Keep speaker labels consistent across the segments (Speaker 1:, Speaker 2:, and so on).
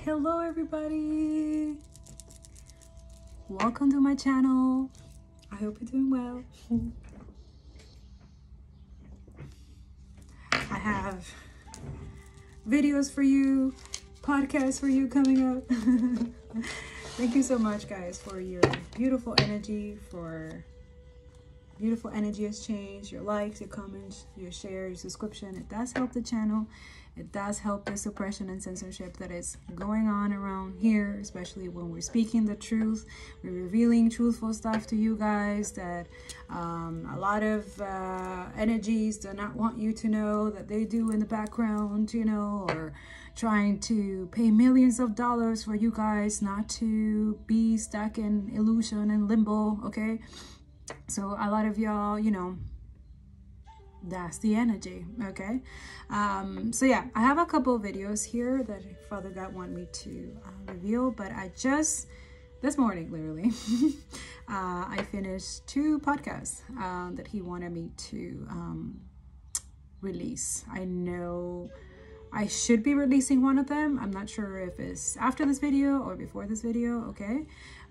Speaker 1: Hello everybody, welcome to my channel. I hope you're doing well. I have videos for you, podcasts for you coming up. Thank you so much guys for your beautiful energy, for beautiful energy exchange, your likes, your comments, your shares, your subscription. It does help the channel. It does help the suppression and censorship that is going on around here, especially when we're speaking the truth. We're revealing truthful stuff to you guys that a lot of energies do not want you to know that they do in the background, you know, or trying to pay millions of dollars for you guys not to be stuck in illusion and limbo, okay? So a lot of y'all, you know, that's the energy, okay? So yeah, I have a couple of videos here that Father God want me to reveal, but I just, this morning, literally, I finished 2 podcasts that he wanted me to release. I know I should be releasing one of them. I'm not sure if it's after this video or before this video, okay?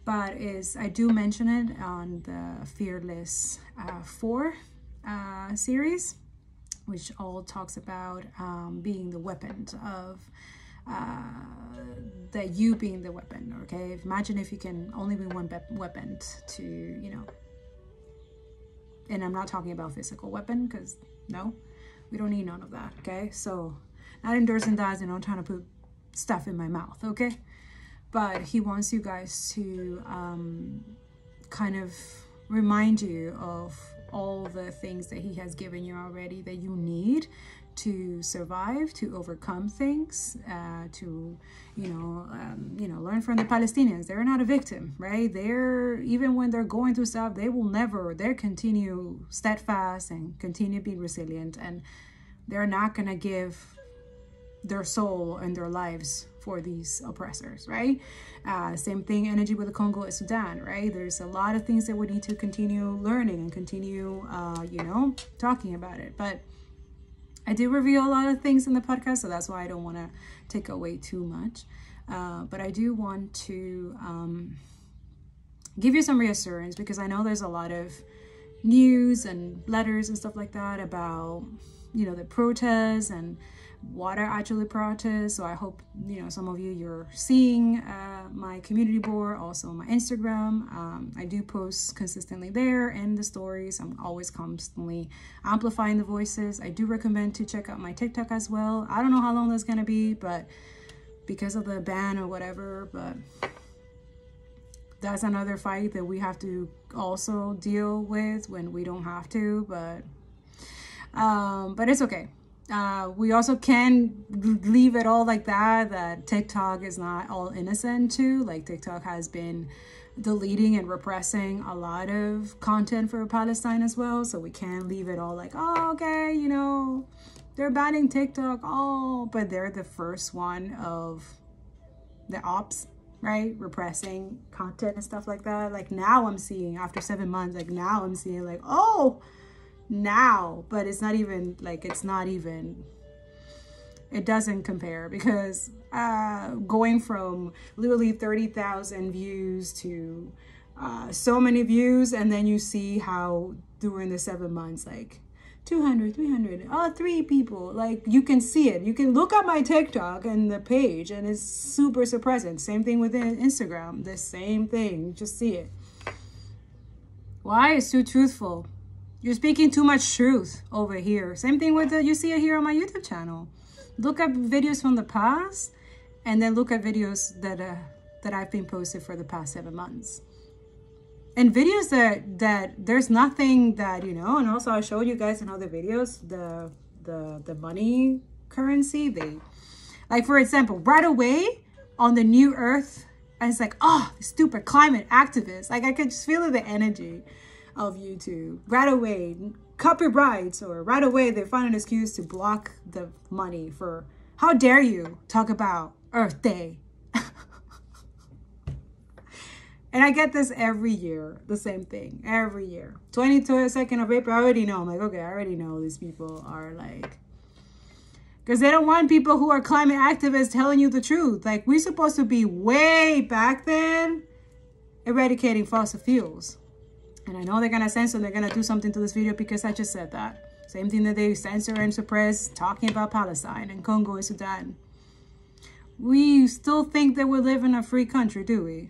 Speaker 1: But I do mention it on the Fearless 4 series, which all talks about being the weapon of that you being the weapon, okay? Imagine if you can only be one weapon to, you know, and I'm not talking about physical weapon, because no, we don't need none of that, okay? So not endorsing that, you know, trying to put stuff in my mouth, okay? But he wants you guys to kind of remind you of all the things that he has given you already that you need to survive, to overcome things, to, you know, learn from the Palestinians. They're not a victim, right? They're, even when they're going through stuff, they will never, they continue steadfast and continue being resilient, and they're not gonna give their soul and their lives for these oppressors, right? Same thing, energy with the Congo and Sudan, right? There's a lot of things that we need to continue learning and continue, you know, talking about it. But I do reveal a lot of things in the podcast, so that's why I don't want to take away too much. But I do want to give you some reassurance, because I know there's a lot of news and letters and stuff like that about, you know, the protests and what are actually protests. So I hope, you know, some of you're seeing my community board, also my Instagram. I do post consistently there, and the stories. I'm always constantly amplifying the voices. I do recommend to check out my TikTok as well. I don't know how long that's gonna be, but because of the ban or whatever, but that's another fight that we have to also deal with when we don't have to, but it's okay. We also can leave it all like that TikTok is not all innocent too. Like, TikTok has been deleting and repressing a lot of content for Palestine as well. So we can't leave it all like, oh, okay, you know, they're banning TikTok. Oh, but they're the first one of the ops, right? Repressing content and stuff like that. Like, now I'm seeing, after 7 months, like now I'm seeing like, oh, now, but it's not even like, it's not even, it doesn't compare, because going from literally 30,000 views to so many views, and then you see how during the 7 months, like 200, 300, 3 people, like, you can see it. You can look at my TikTok and the page, and it's super suppressant. Same thing with Instagram, the same thing, you just see it. Why? It's too truthful. You're speaking too much truth over here. Same thing with you see it here on my YouTube channel. Look at videos from the past, and then look at videos that I've been posted for the past 7 months. And videos that there's nothing that, you know, and also I showed you guys in other videos, the money currency, they, like, for example, right away on the New Earth, and it's like, oh, stupid climate activists. Like, I could just feel the energy of YouTube right away, copyrights, or right away they find an excuse to block the money for, how dare you talk about Earth Day. And I get this every year, the same thing every year. 22nd of April, I already know. I'm like, okay, I already know these people are like Because they don't want people who are climate activists telling you the truth. Like, we're supposed to be way back then eradicating fossil fuels. And I know they're going to censor, they're going to do something to this video because I just said that. Same thing that they censor and suppress talking about Palestine and Congo and Sudan. We still think that we live in a free country, do we?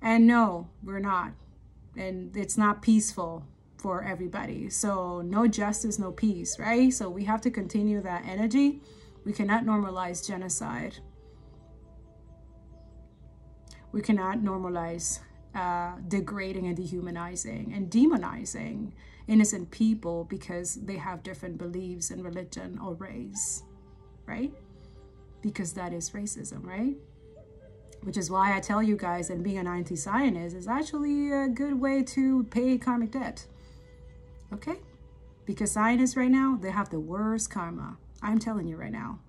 Speaker 1: And no, we're not. And it's not peaceful for everybody. So no justice, no peace, right? So we have to continue that energy. We cannot normalize genocide. We cannot normalize degrading and dehumanizing and demonizing innocent people because they have different beliefs in religion or race, right? Because that is racism, right? Which is why I tell you guys that being an anti-Zionist is actually a good way to pay karmic debt. Okay? Because Zionists right now, they have the worst karma. I'm telling you right now.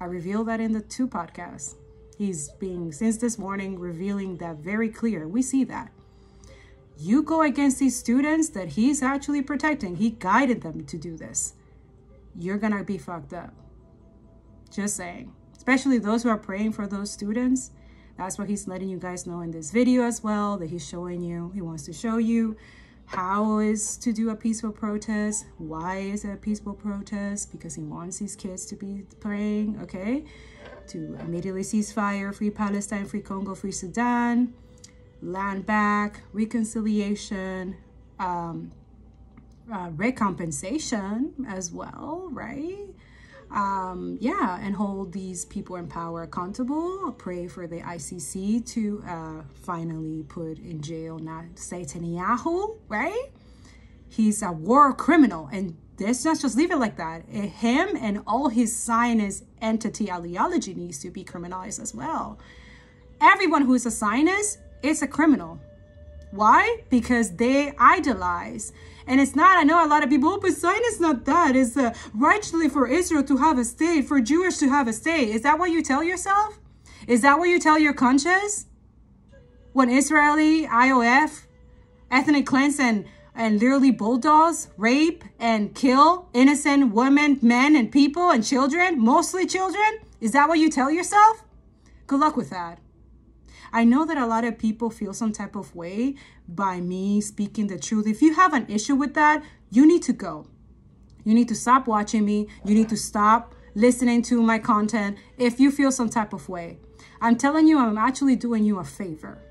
Speaker 1: I revealed that in the 2 podcasts. He's being, since this morning, revealing that very clear. We see that. You go against these students that he's actually protecting. He guided them to do this. You're going to be fucked up. Just saying. Especially those who are praying for those students. That's what he's letting you guys know in this video as well, that he's showing you. He wants to show you how is to do a peaceful protest. Why is it a peaceful protest? Because he wants these kids to be praying, okay? To immediately cease fire, free Palestine, free Congo, free Sudan, land back, reconciliation, recompensation as well, right? Yeah, and hold these people in power accountable. Pray for the ICC to finally put in jail Netanyahu, right? He's a war criminal, and let's not just leave it like that. Him and all his Zionist entity ideology needs to be criminalized as well. Everyone who is a Zionist is a criminal. Why? Because they idolize. And it's not, I know a lot of people, oh, but Zionist not that. It's rightly for Israel to have a state, for Jewish to have a state. Is that what you tell yourself? Is that what you tell your conscience? When Israeli, IOF, ethnic cleanse and literally bulldoze, rape and kill innocent women, men and people and children, mostly children? Is that what you tell yourself? Good luck with that. I know that a lot of people feel some type of way by me speaking the truth. If you have an issue with that, you need to go. You need to stop watching me. You need to stop listening to my content if you feel some type of way. I'm telling you, I'm actually doing you a favor.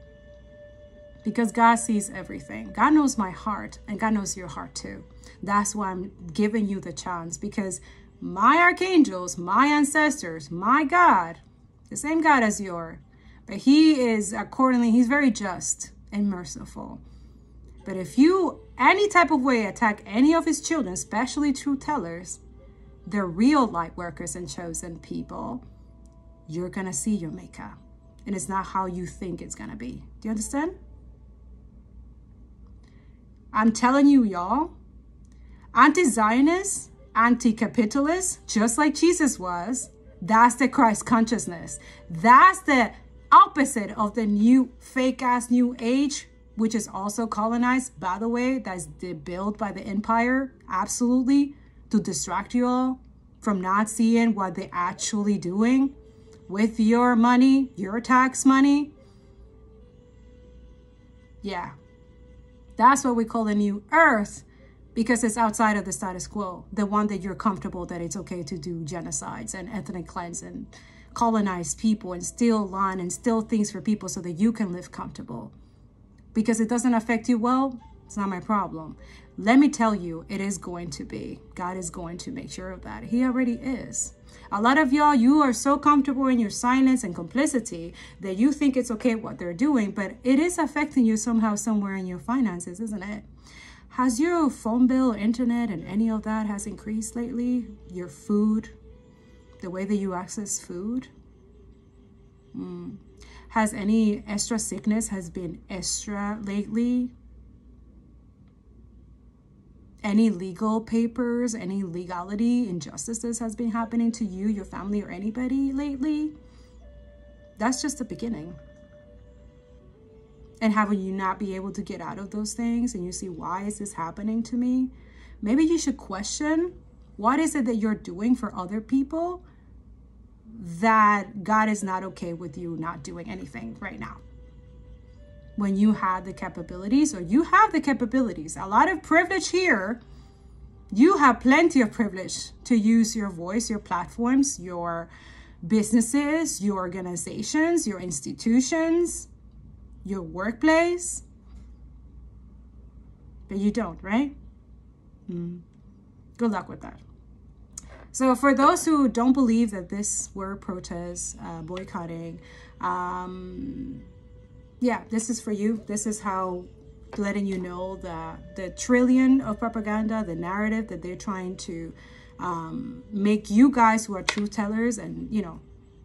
Speaker 1: Because God sees everything. God knows my heart, and God knows your heart too. That's why I'm giving you the chance, because my archangels, my ancestors, my God, the same God as yours, but he is accordingly, he's very just and merciful. But if you any type of way attack any of his children, especially truth tellers, the real light workers and chosen people, you're going to see your maker. And it's not how you think it's going to be. Do you understand? I'm telling you, y'all, anti-Zionists, anti-capitalist, just like Jesus was, that's the Christ consciousness. That's the opposite of the new fake-ass new age, which is also colonized, by the way, that's built by the empire, absolutely, to distract you all from not seeing what they're actually doing with your money, your tax money. Yeah, that's what we call the new earth, because it's outside of the status quo, the one that you're comfortable that it's okay to do genocides and ethnic cleanse and colonize people and steal land and steal things for people so that you can live comfortable. Because it doesn't affect you well, it's not my problem. Let me tell you, it is going to be. God is going to make sure of that. He already is. A lot of y'all, you are so comfortable in your silence and complicity that you think it's okay what they're doing, but it is affecting you somehow, somewhere in your finances, isn't it? Has your phone bill, internet, and any of that has increased lately? Your food? The way that you access food? Has any extra sickness has been extra lately? Any legal papers, any legality, injustices has been happening to you, your family, or anybody lately? That's just the beginning. And have you not be able to get out of those things and you see, why is this happening to me? Maybe you should question What is it that you're doing for other people that God is not okay with you not doing anything right now? When you have the capabilities, or you have the capabilities, a lot of privilege here. You have plenty of privilege to use your voice, your platforms, your businesses, your organizations, your institutions, your workplace. But you don't, right? Good luck with that. So for those who don't believe that this were protests, boycotting, yeah, this is for you. This is how, letting you know that the trillion of propaganda, the narrative that they're trying to make you guys who are truth tellers, and, you know,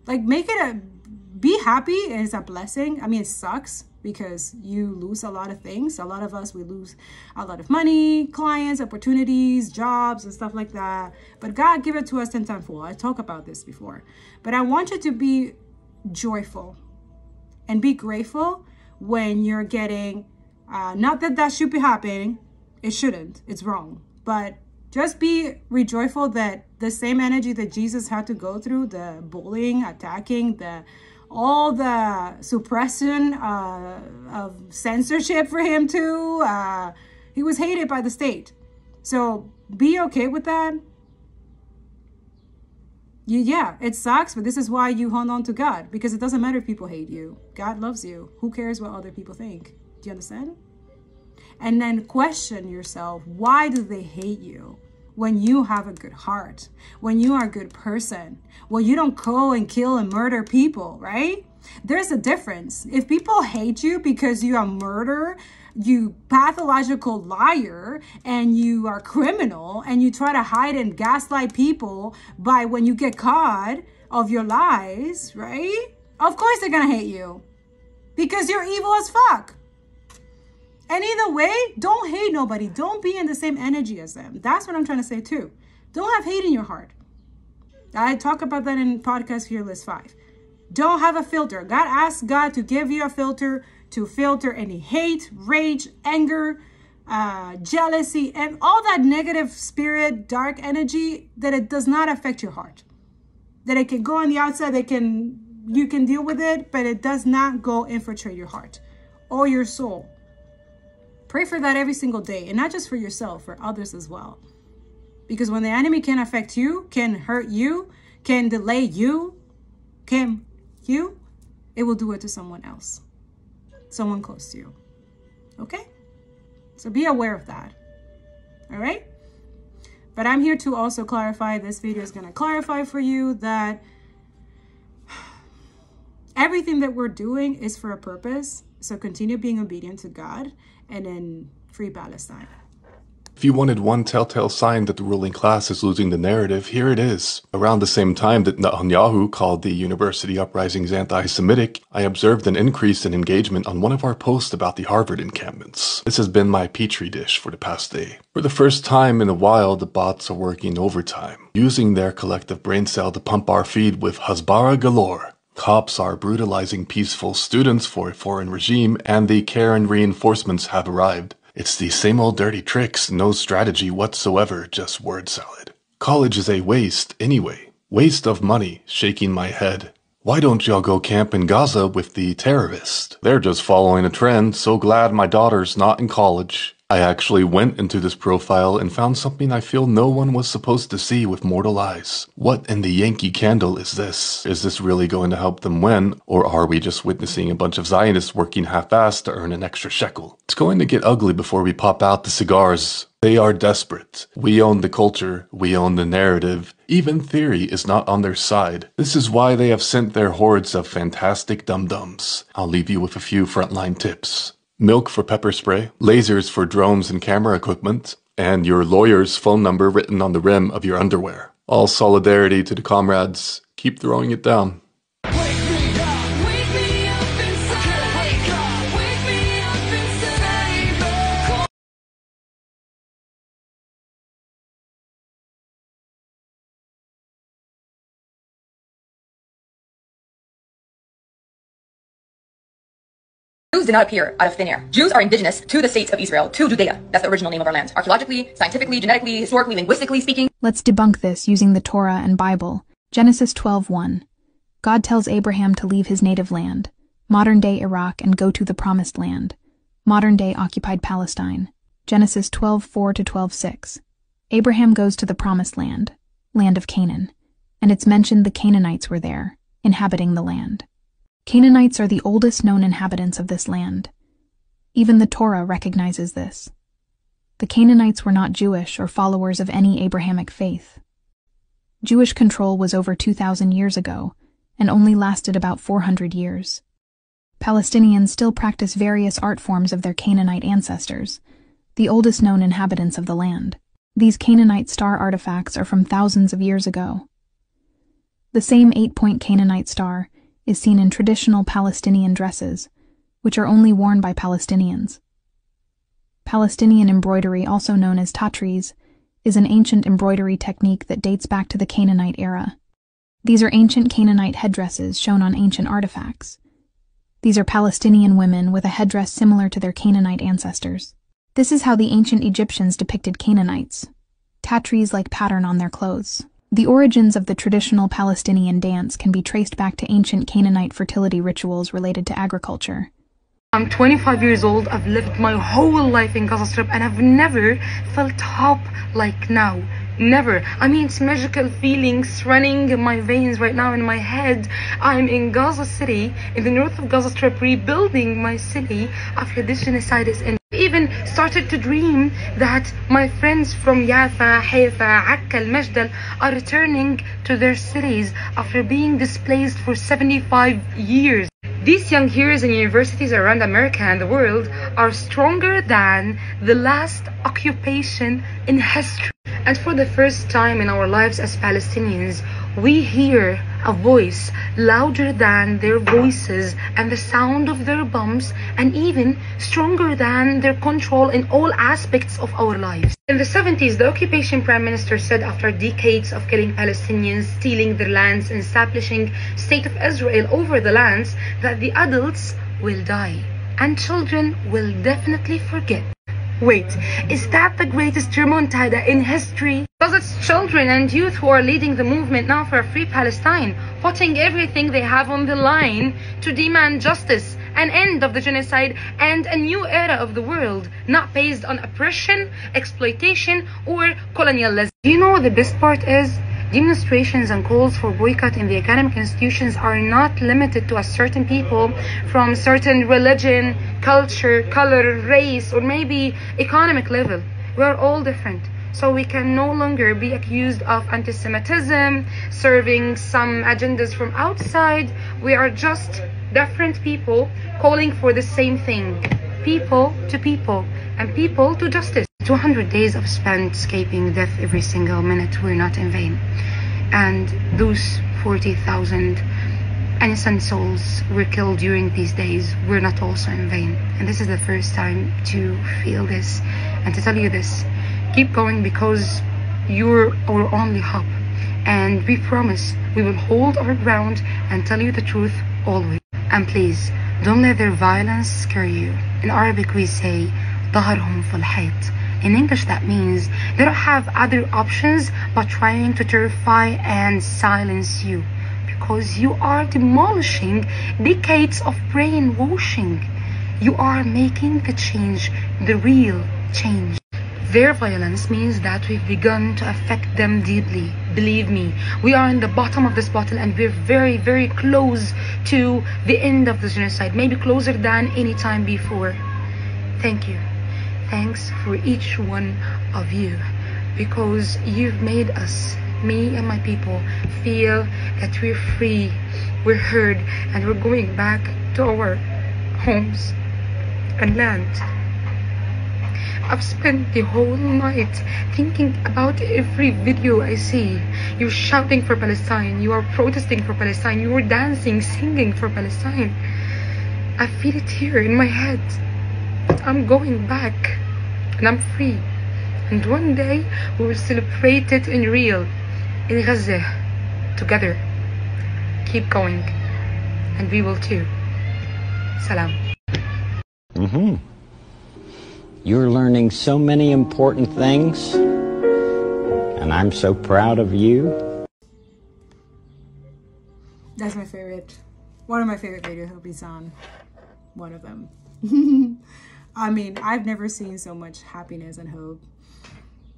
Speaker 1: like, make it be happy. It's a blessing. I mean, it sucks because you lose a lot of things. A lot of us, we lose a lot of money, clients, opportunities, jobs, and stuff like that. But God give it to us 10 times full. I talked about this before. But I want you to be joyful and be grateful when you're getting, not that that should be happening. It shouldn't. It's wrong. But just be rejoiceful that the same energy that Jesus had to go through, the bullying, attacking, all the suppression of censorship for him too. He was hated by the state. So be okay with that. Yeah, it sucks, but this is why you hold on to God, because it doesn't matter if people hate you. God loves you. Who cares what other people think? Do you understand? And then question yourself, why do they hate you? When you have a good heart, when you are a good person, when you don't go and kill and murder people, right? There's a difference. If people hate you because you are a murderer, you pathological liar, and you are criminal, and you try to hide and gaslight people by when you get caught of your lies, right? Of course they're gonna hate you because you're evil as fuck. And either way, don't hate nobody. Don't be in the same energy as them. That's what I'm trying to say too. Don't have hate in your heart. I talk about that in podcast here, list 5. Don't have a filter. God asked God to give you a filter to filter any hate, rage, anger, jealousy, and all that negative spirit, dark energy, that it does not affect your heart. That it can go on the outside, you can deal with it, but it does not go infiltrate your heart or your soul. Pray for that every single day, and not just for yourself, for others as well. Because when the enemy can affect you, can hurt you, can delay you, it will do it to someone else, someone close to you. Okay? So be aware of that. All right? But I'm here to also clarify, this video is going to clarify for you that everything that we're doing is for a purpose. So continue being obedient to God, and then free Palestine.
Speaker 2: If you wanted one telltale sign that the ruling class is losing the narrative, here it is. Around the same time that Netanyahu called the university uprisings anti-Semitic, I observed an increase in engagement on one of our posts about the Harvard encampments. This has been my petri dish for the past day. For the first time in a while, the bots are working overtime, using their collective brain cell to pump our feed with Hasbara galore. Cops are brutalizing peaceful students for a foreign regime, and the Karen reinforcements have arrived. It's the same old dirty tricks, no strategy whatsoever, just word salad. College is a waste anyway. Waste of money, shaking my head. Why don't y'all go camp in Gaza with the terrorists? They're just following a trend, so glad my daughter's not in college. I actually went into this profile and found something I feel no one was supposed to see with mortal eyes. What in the Yankee Candle is this? Is this really going to help them win, or are we just witnessing a bunch of Zionists working half-assed to earn an extra shekel? It's going to get ugly before we pop out the cigars. They are desperate. We own the culture. We own the narrative. Even theory is not on their side. This is why they have sent their hordes of fantastic dum-dums. I'll leave you with a few frontline tips. Milk for pepper spray, lasers for drones and camera equipment, and your lawyer's phone number written on the rim of your underwear. All solidarity to the comrades. Keep throwing it down.
Speaker 3: Jews did not appear out of thin air. Jews are indigenous to the states of Israel, to Judea. That's the original name of our land. Archaeologically, scientifically, genetically, historically, linguistically speaking.
Speaker 4: Let's debunk this using the Torah and Bible. Genesis 12:1. God tells Abraham to leave his native land, modern-day Iraq, and go to the Promised Land, modern-day occupied Palestine. Genesis 12:4-12:6. Abraham goes to the Promised Land, land of Canaan, and it's mentioned the Canaanites were there, inhabiting the land. Canaanites are the oldest known inhabitants of this land. Even the Torah recognizes this. The Canaanites were not Jewish or followers of any Abrahamic faith. Jewish control was over 2,000 years ago, and only lasted about 400 years. Palestinians still practice various art forms of their Canaanite ancestors, the oldest known inhabitants of the land. These Canaanite star artifacts are from thousands of years ago. The same 8-point Canaanite star is seen in traditional Palestinian dresses, which are only worn by Palestinians. Palestinian embroidery, also known as tatreez, is an ancient embroidery technique that dates back to the Canaanite era. These are ancient Canaanite headdresses shown on ancient artifacts. These are Palestinian women with a headdress similar to their Canaanite ancestors. This is how the ancient Egyptians depicted Canaanites, tatreez-like pattern on their clothes. The origins of the traditional Palestinian dance can be traced back to ancient Canaanite fertility rituals related to agriculture.
Speaker 5: I'm 25 years old. I've lived my whole life in Gaza Strip and I've never felt hope like now. Never. I mean, it's magical feelings running in my veins right now in my head. I'm in Gaza City, in the north of Gaza Strip, rebuilding my city after this genocide is ended. I even started to dream that my friends from Rafah, Haifa, Akka, Al-Majdal are returning to their cities after being displaced for 75 years. These young heroes in universities around America and the world are stronger than the last occupation in history. And for the first time in our lives as Palestinians, we hear a voice louder than their voices and the sound of their bombs, and even stronger than their control in all aspects of our lives. In the 70s, the occupation prime minister said after decades of killing Palestinians, stealing their lands, and establishing State of Israel over the lands, that the adults will die and children will definitely forget. Wait, is that the greatest remontada in history? Because it's children and youth who are leading the movement now for a free Palestine, putting everything they have on the line to demand justice, an end of the genocide, and a new era of the world, not based on oppression, exploitation, or colonialism. Do you know what the best part is? Demonstrations and calls for boycott in the academic institutions are not limited to a certain people from certain religion, culture, color, race, or maybe economic level. We are all different. So we can no longer be accused of anti-Semitism, serving some agendas from outside. We are just different people calling for the same thing. People to people, and people to justice. 200 days of spent escaping death every single minute were not in vain. And those 40,000 innocent souls were killed during these days were not also in vain. And this is the first time to feel this and to tell you this. Keep going, because you're our only hope. And we promise we will hold our ground and tell you the truth always. And please, don't let their violence scare you. In Arabic we say, ظهرهم في الحيط. In English that means they don't have other options but trying to terrify and silence you, because you are demolishing decades of brainwashing. You are making the change, the real change. Their violence means that we've begun to affect them deeply. Believe me, we are in the bottom of this bottle and we're very, very close to the end of the genocide, maybe closer than any time before. Thank you. Thanks for each one of you, because you've made us, me and my people, feel that we're free, we're heard, and we're going back to our homes and land. I've spent the whole night thinking about every video I see. You're shouting for Palestine, you are protesting for Palestine, you are dancing, singing for Palestine. I feel it here in my head. I'm going back and I'm free, and one day we will celebrate it in real, in Gaza, together. Keep going, and we will too. Salam.
Speaker 6: You're learning so many important things, and I'm so proud of you.
Speaker 1: That's my favorite. One of my favorite videos of Hussan. One of them. I mean, I've never seen so much happiness and hope.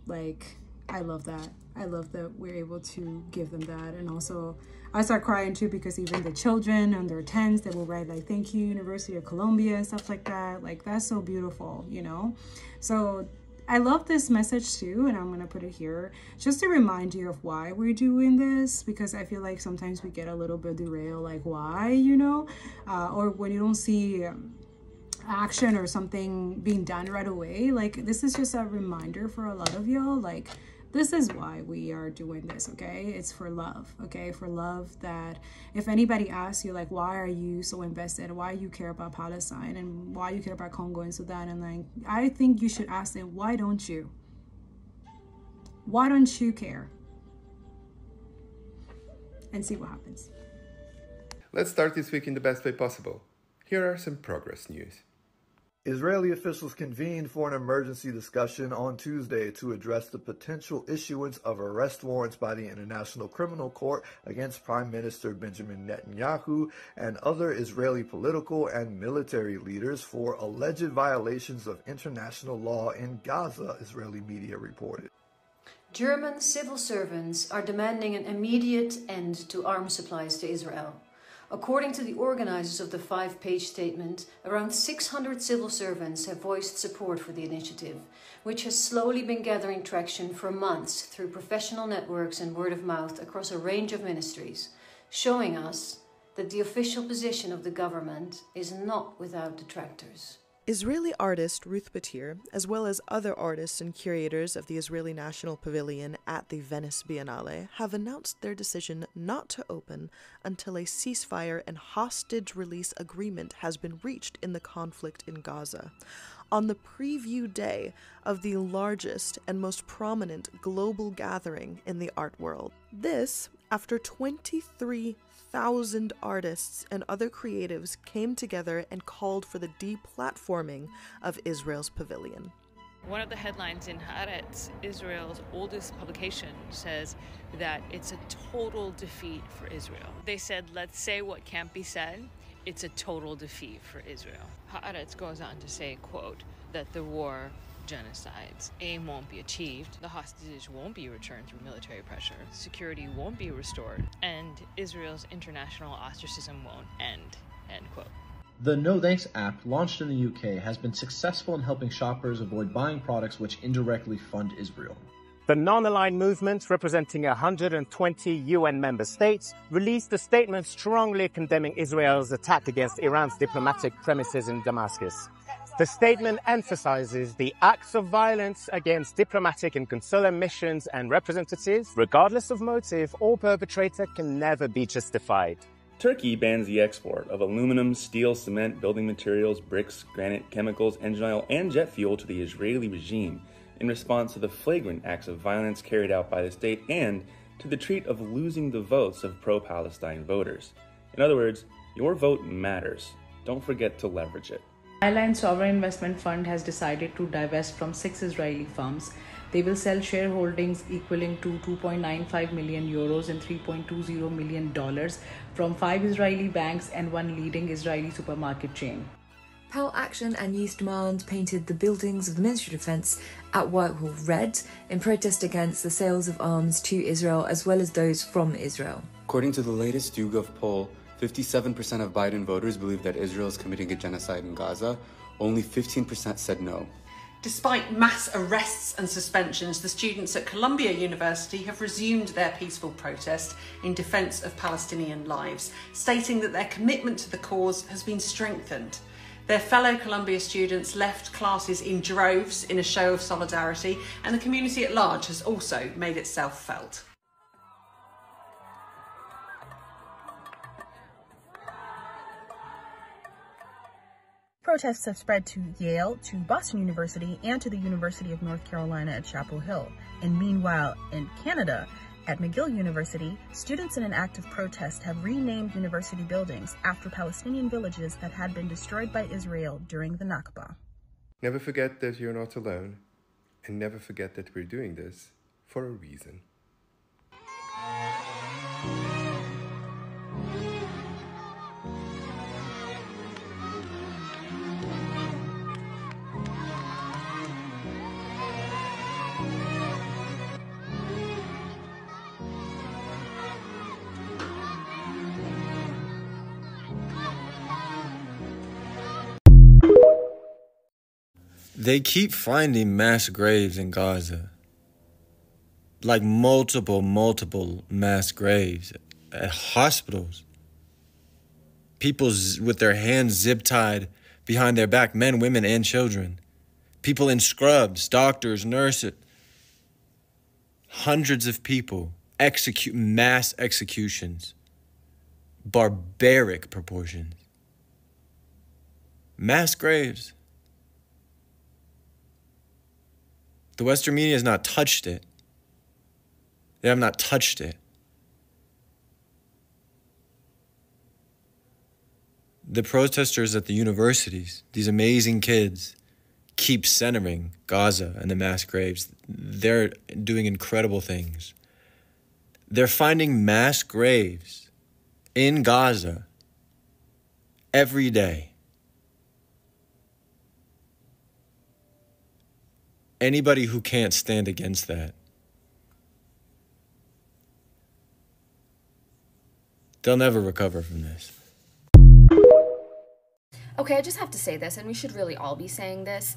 Speaker 1: Like, I love that. I love that we're able to give them that. And also, I start crying too, because even the children on their tents, they will write like, thank you, University of Columbia, and stuff like that. Like, that's so beautiful, you know? So I love this message too, and I'm gonna put it here just to remind you of why we're doing this, because I feel like sometimes we get a little bit derailed, like why, you know, or when you don't see action or something being done right away. Like, this is just a reminder for a lot of y'all, like, this is why we are doing this, okay? It's for love, okay? For love, that if anybody asks you, like, why are you so invested? Why you care about Palestine and why you care about Congo and Sudan? And like, I think you should ask them, why don't you? Why don't you care? And see what happens.
Speaker 7: Let's start this week in the best way possible. Here are some progress news.
Speaker 8: Israeli officials convened for an emergency discussion on Tuesday to address the potential issuance of arrest warrants by the International Criminal Court against Prime Minister Benjamin Netanyahu and other Israeli political and military leaders for alleged violations of international law in Gaza, Israeli media reported.
Speaker 9: German civil servants are demanding an immediate end to arms supplies to Israel. According to the organizers of the 5-page statement, around 600 civil servants have voiced support for the initiative, which has slowly been gathering traction for months through professional networks and word of mouth across a range of ministries, showing us that the official position of the government is not without detractors.
Speaker 10: Israeli artist 𝓀𝆃GOOD, Budair, as well as other artists and curators of the Israeli National Pavilion at the Venice Biennale, have announced their decision not to open until a ceasefire and hostage release agreement has been reached in the conflict in Gaza. On the preview day of the largest and most prominent global gathering in the art world. This, after 23,000 artists and other creatives came together and called for the deplatforming of Israel's pavilion.
Speaker 11: One of the headlines in Haaretz, Israel's oldest publication, says that it's a total defeat for Israel. They said, let's say what can't be said. It's a total defeat for Israel. Haaretz goes on to say, quote, that the war genocide's aim won't be achieved, the hostages won't be returned through military pressure, security won't be restored, and Israel's international ostracism won't end, end quote.
Speaker 12: The No Thanks app, launched in the UK, has been successful in helping shoppers avoid buying products which indirectly fund Israel.
Speaker 13: The non-aligned movement, representing 120 UN member states, released a statement strongly condemning Israel's attack against Iran's diplomatic premises in Damascus. The statement emphasizes the acts of violence against diplomatic and consular missions and representatives, regardless of motive or perpetrator, can never be justified.
Speaker 14: Turkey bans the export of aluminum, steel, cement, building materials, bricks, granite, chemicals, engine oil, and jet fuel to the Israeli regime in response to the flagrant acts of violence carried out by the state and to the treat of losing the votes of pro-Palestine voters. In other words, your vote matters. Don't forget to leverage it.
Speaker 15: Island Sovereign Investment Fund has decided to divest from 6 Israeli firms. They will sell shareholdings equaling to 2.95 million euros and $3.20 million from 5 Israeli banks and 1 leading Israeli supermarket chain.
Speaker 16: Pal Action and Youth Demand painted the buildings of the Ministry of Defence at Whitehall red in protest against the sales of arms to Israel as well as those from Israel.
Speaker 17: According to the latest YouGov poll, 57% of Biden voters believe that Israel is committing a genocide in Gaza. Only 15% said no.
Speaker 18: Despite mass arrests and suspensions, the students at Columbia University have resumed their peaceful protest in defence of Palestinian lives, stating that their commitment to the cause has been strengthened. Their fellow Columbia students left classes in droves in a show of solidarity, and the community at large has also made itself felt.
Speaker 19: Protests have spread to Yale, to Boston University, and to the University of North Carolina at Chapel Hill. And meanwhile, in Canada, at McGill University, students in an act of protest have renamed university buildings after Palestinian villages that had been destroyed by Israel during the Nakba.
Speaker 7: Never forget that you're not alone, and never forget that we're doing this for a reason.
Speaker 20: They keep finding mass graves in Gaza. Like multiple mass graves at hospitals. People with their hands zip-tied behind their back, men, women, and children. People in scrubs, doctors, nurses. Hundreds of people, mass executions. Barbaric proportions. Mass graves. The Western media has not touched it. They have not touched it. The protesters at the universities, these amazing kids, keep centering Gaza and the mass graves. They're doing incredible things. They're finding mass graves in Gaza every day. Anybody who can't stand against that, they'll never recover from this.
Speaker 21: Okay, I just have to say this, and we should really all be saying this.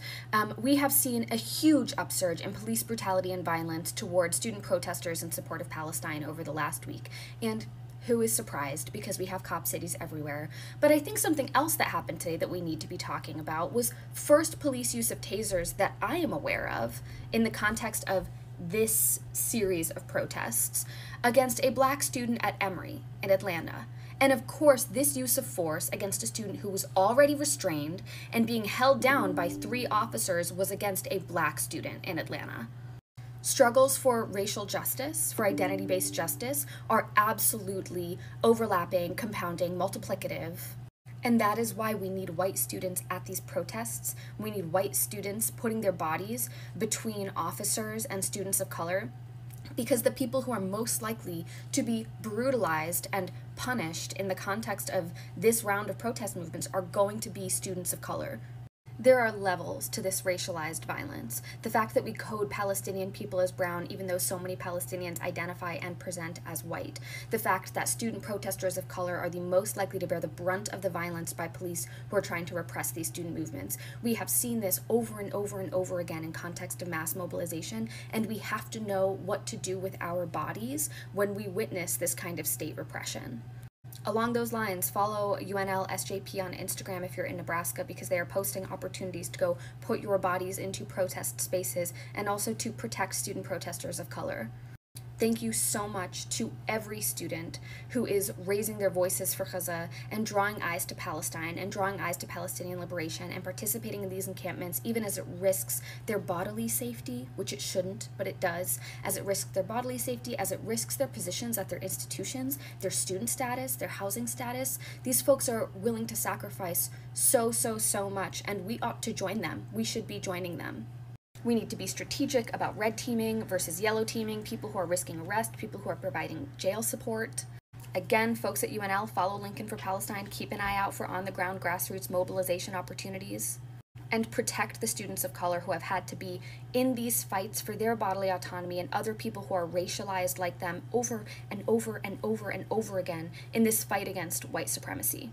Speaker 21: We have seen a huge upsurge in police brutality and violence towards student protesters in support of Palestine over the last week. And who is surprised, because we have cop cities everywhere. But I think something else that happened today that we need to be talking about was first police use of tasers that I am aware of in the context of this series of protests against a black student at Emory in Atlanta. And of course, this use of force against a student who was already restrained and being held down by 3 officers was against a black student in Atlanta. Struggles for racial justice, for identity-based justice, are absolutely overlapping, compounding, multiplicative. And that is why we need white students at these protests. We need white students putting their bodies between officers and students of color, because the people who are most likely to be brutalized and punished in the context of this round of protest movements are going to be students of color. There are levels to this racialized violence. The fact that we code Palestinian people as brown, even though so many Palestinians identify and present as white. The fact that student protesters of color are the most likely to bear the brunt of the violence by police who are trying to repress these student movements. We have seen this over and over and over again in context of mass mobilization, and we have to know what to do with our bodies when we witness this kind of state repression. Along those lines, follow UNL SJP on Instagram if you're in Nebraska, because they are posting opportunities to go put your bodies into protest spaces and also to protect student protesters of color. Thank you so much to every student who is raising their voices for Gaza and drawing eyes to Palestine and drawing eyes to Palestinian liberation and participating in these encampments, even as it risks their bodily safety, which it shouldn't, but it does, as it risks their bodily safety, as it risks their positions at their institutions, their student status, their housing status. These folks are willing to sacrifice so much, and we ought to join them. We should be joining them. We need to be strategic about red teaming versus yellow teaming, people who are risking arrest, people who are providing jail support. Again, folks at UNL, follow Lincoln for Palestine, keep an eye out for on-the-ground grassroots mobilization opportunities, and protect the students of color who have had to be in these fights for their bodily autonomy and other people who are racialized like them over and over and over and over again in this fight against white supremacy.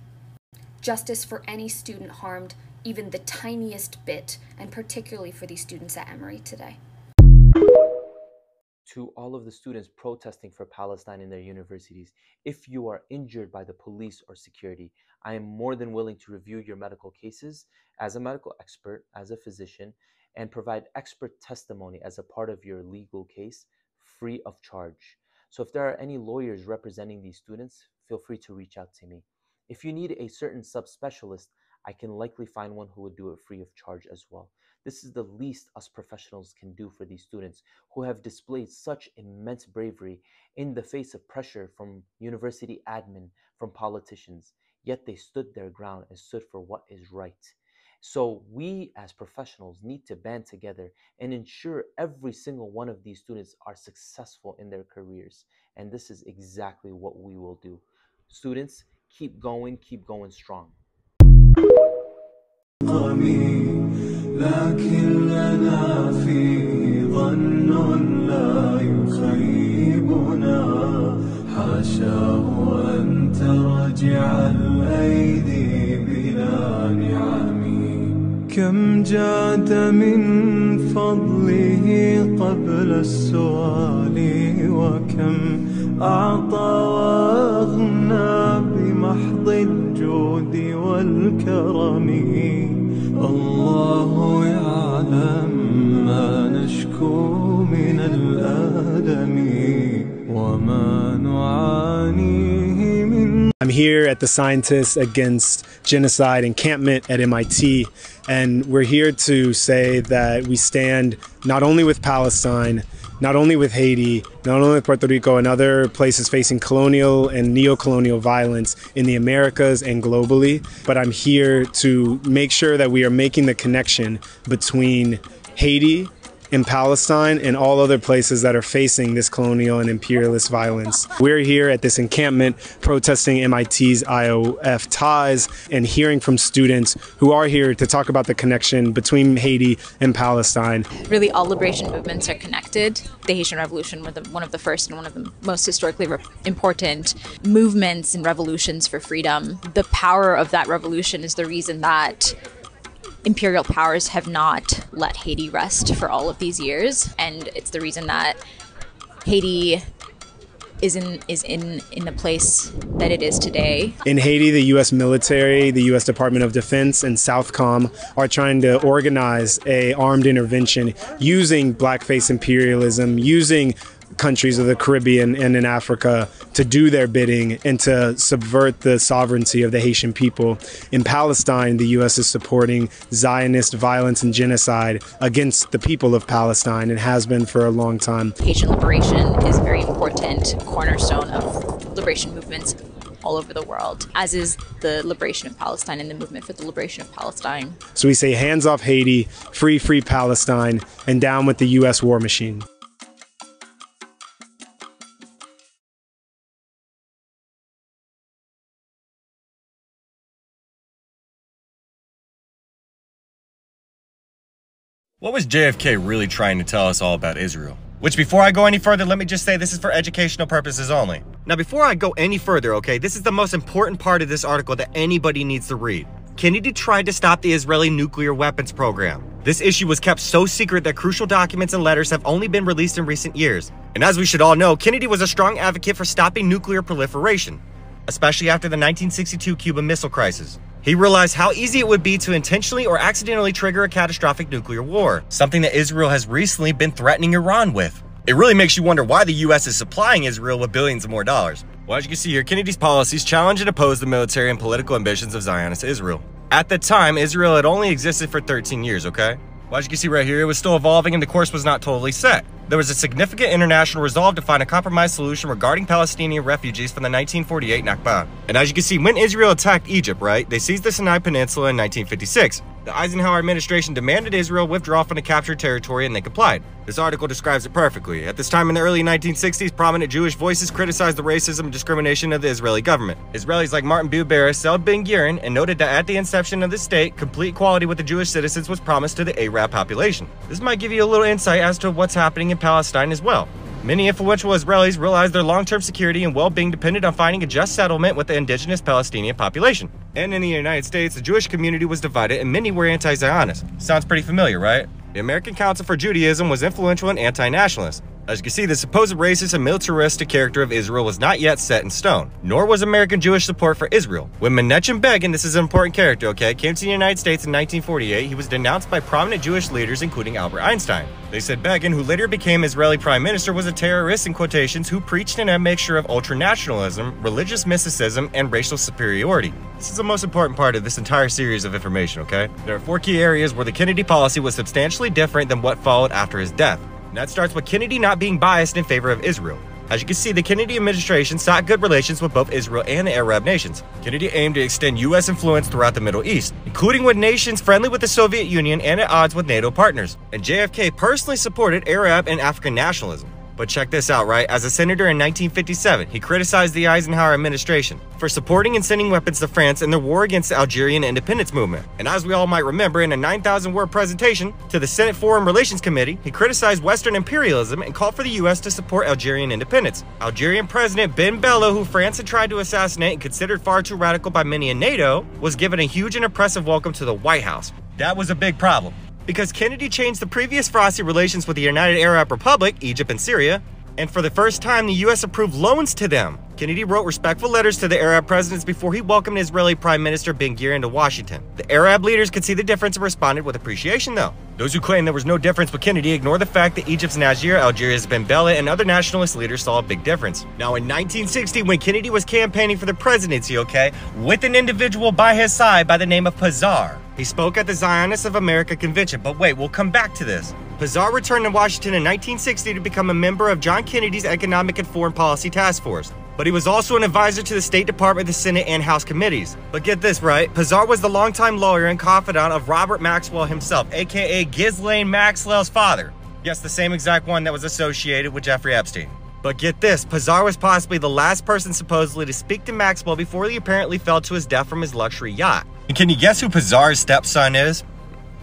Speaker 21: Justice for any student harmed even the tiniest bit, and particularly for these students at Emory today.
Speaker 22: To all of the students protesting for Palestine in their universities, if you are injured by the police or security, I am more than willing to review your medical cases as a medical expert, as a physician, and provide expert testimony as a part of your legal case, free of charge. So if there are any lawyers representing these students, feel free to reach out to me. If you need a certain subspecialist, I can likely find one who would do it free of charge as well. This is the least us professionals can do for these students who have displayed such immense bravery in the face of pressure from university admin, from politicians, yet they stood their ground and stood for what is right. So we as professionals need to band together and ensure every single one of these students are successful in their careers. And this is exactly what we will do. Students, keep going strong.
Speaker 2: لكن لنا في ظن لا يخيبنا حاشاه أن ترجع الأيدي بلا نعم كم جاد من فضله قبل السؤال وكم أعطى وأغنى بمحض الجود والكرم الله يعلم ما نشكو من الآدم وما نعانيه من.
Speaker 3: I'm here at the Scientists Against Genocide encampment at MIT, and we're here to say that we stand not only with Palestine, not only with Haiti, not only with Puerto Rico and other places facing colonial and neo-colonial violence in the Americas and globally, but I'm here to make sure that we are making the connection between Haiti and Palestine and all other places that are facing this colonial and imperialist violence. We're here at this encampment protesting MIT's IOF ties and hearing from students who are here to talk about the connection between Haiti and Palestine.
Speaker 23: Really, all liberation movements are connected. The Haitian Revolution was one of the first and one of the most historically important movements and revolutions for freedom. The power of that revolution is the reason that imperial powers have not let Haiti rest for all of these years, and it's the reason that Haiti is in the place that it is today.
Speaker 3: In Haiti, the U.S. military, the U.S. Department of Defense, and Southcom are trying to organize an armed intervention using blackface imperialism, using countries of the Caribbean and in Africa to do their bidding and to subvert the sovereignty of the Haitian people. In Palestine, the U.S. is supporting Zionist violence and genocide against the people of Palestine and has been for a long time.
Speaker 23: Haitian liberation is a very important cornerstone of liberation movements all over the world, as is the liberation of Palestine and the movement for the liberation of Palestine.
Speaker 3: So we say hands off Haiti, free Palestine, and down with the U.S. war machine.
Speaker 24: What was JFK really trying to tell us all about Israel? Which, before I go any further, let me just say this is for educational purposes only. Now, before I go any further, okay, this is the most important part of this article that anybody needs to read. Kennedy tried to stop the Israeli nuclear weapons program. This issue was kept so secret that crucial documents and letters have only been released in recent years. And as we should all know, Kennedy was a strong advocate for stopping nuclear proliferation, especially after the 1962 Cuban Missile Crisis. He realized how easy it would be to intentionally or accidentally trigger a catastrophic nuclear war, something that Israel has recently been threatening Iran with. It really makes you wonder why the US is supplying Israel with billions of more dollars. Well, as you can see here, Kennedy's policies challenge and oppose the military and political ambitions of Zionist Israel. At the time, Israel had only existed for 13 years, okay? Well, as you can see right here, it was still evolving and the course was not totally set. There was a significant international resolve to find a compromise solution regarding Palestinian refugees from the 1948 Nakba. And as you can see, when Israel attacked Egypt, right, they seized the Sinai Peninsula in 1956. The Eisenhower administration demanded Israel withdraw from the captured territory and they complied. This article describes it perfectly. At this time in the early 1960s, prominent Jewish voices criticized the racism and discrimination of the Israeli government. Israelis like Martin Budair sailed Ben Gurion and noted that at the inception of the state, complete equality with the Jewish citizens was promised to the Arab population. This might give you a little insight as to what's happening in Palestine as well. Many influential Israelis realized their long-term security and well-being depended on finding a just settlement with the indigenous Palestinian population. And in the United States, the Jewish community was divided and many were anti-Zionist. Sounds pretty familiar, right? The American Council for Judaism was influential and anti-nationalist. As you can see, the supposed racist and militaristic character of Israel was not yet set in stone, nor was American Jewish support for Israel. When Menachem Begin, this is an important character, okay, came to the United States in 1948, he was denounced by prominent Jewish leaders, including Albert Einstein. They said Begin, who later became Israeli prime minister, was a terrorist in quotations who preached an admixture of ultranationalism, religious mysticism, and racial superiority. This is the most important part of this entire series of information, okay? There are 4 key areas where the Kennedy policy was substantially different than what followed after his death. And that starts with Kennedy not being biased in favor of Israel. As you can see, the Kennedy administration sought good relations with both Israel and the Arab nations. Kennedy aimed to extend U.S. influence throughout the Middle East, including with nations friendly with the Soviet Union and at odds with NATO partners. And JFK personally supported Arab and African nationalism. But check this out, right? As a senator in 1957, he criticized the Eisenhower administration for supporting and sending weapons to France in their war against the Algerian independence movement. And as we all might remember, in a 9,000-word presentation to the Senate Foreign Relations Committee, he criticized Western imperialism and called for the U.S. to support Algerian independence. Algerian President Ben Bella, who France had tried to assassinate and considered far too radical by many in NATO, was given a huge and impressive welcome to the White House. That was a big problem, because Kennedy changed the previous frosty relations with the United Arab Republic, Egypt and Syria, and for the first time the U.S. approved loans to them. Kennedy wrote respectful letters to the Arab presidents before he welcomed Israeli Prime Minister Ben-Gurion to Washington. The Arab leaders could see the difference and responded with appreciation though. Those who claim there was no difference with Kennedy ignore the fact that Egypt's Nasir, Algeria's Ben Bella, and other nationalist leaders saw a big difference. Now in 1960, when Kennedy was campaigning for the presidency, with an individual by his side by the name of Pazar, he spoke at the Zionists of America convention. But wait, we'll come back to this. Pazar returned to Washington in 1960 to become a member of John Kennedy's Economic and Foreign Policy Task Force. But he was also an advisor to the State Department, the Senate, and House committees. But get this right, Pazar was the longtime lawyer and confidant of Robert Maxwell himself, aka Ghislaine Maxwell's father. Yes, the same exact one that was associated with Jeffrey Epstein. But get this, Pazar was possibly the last person supposedly to speak to Maxwell before he apparently fell to his death from his luxury yacht. And can you guess who Pazar's stepson is?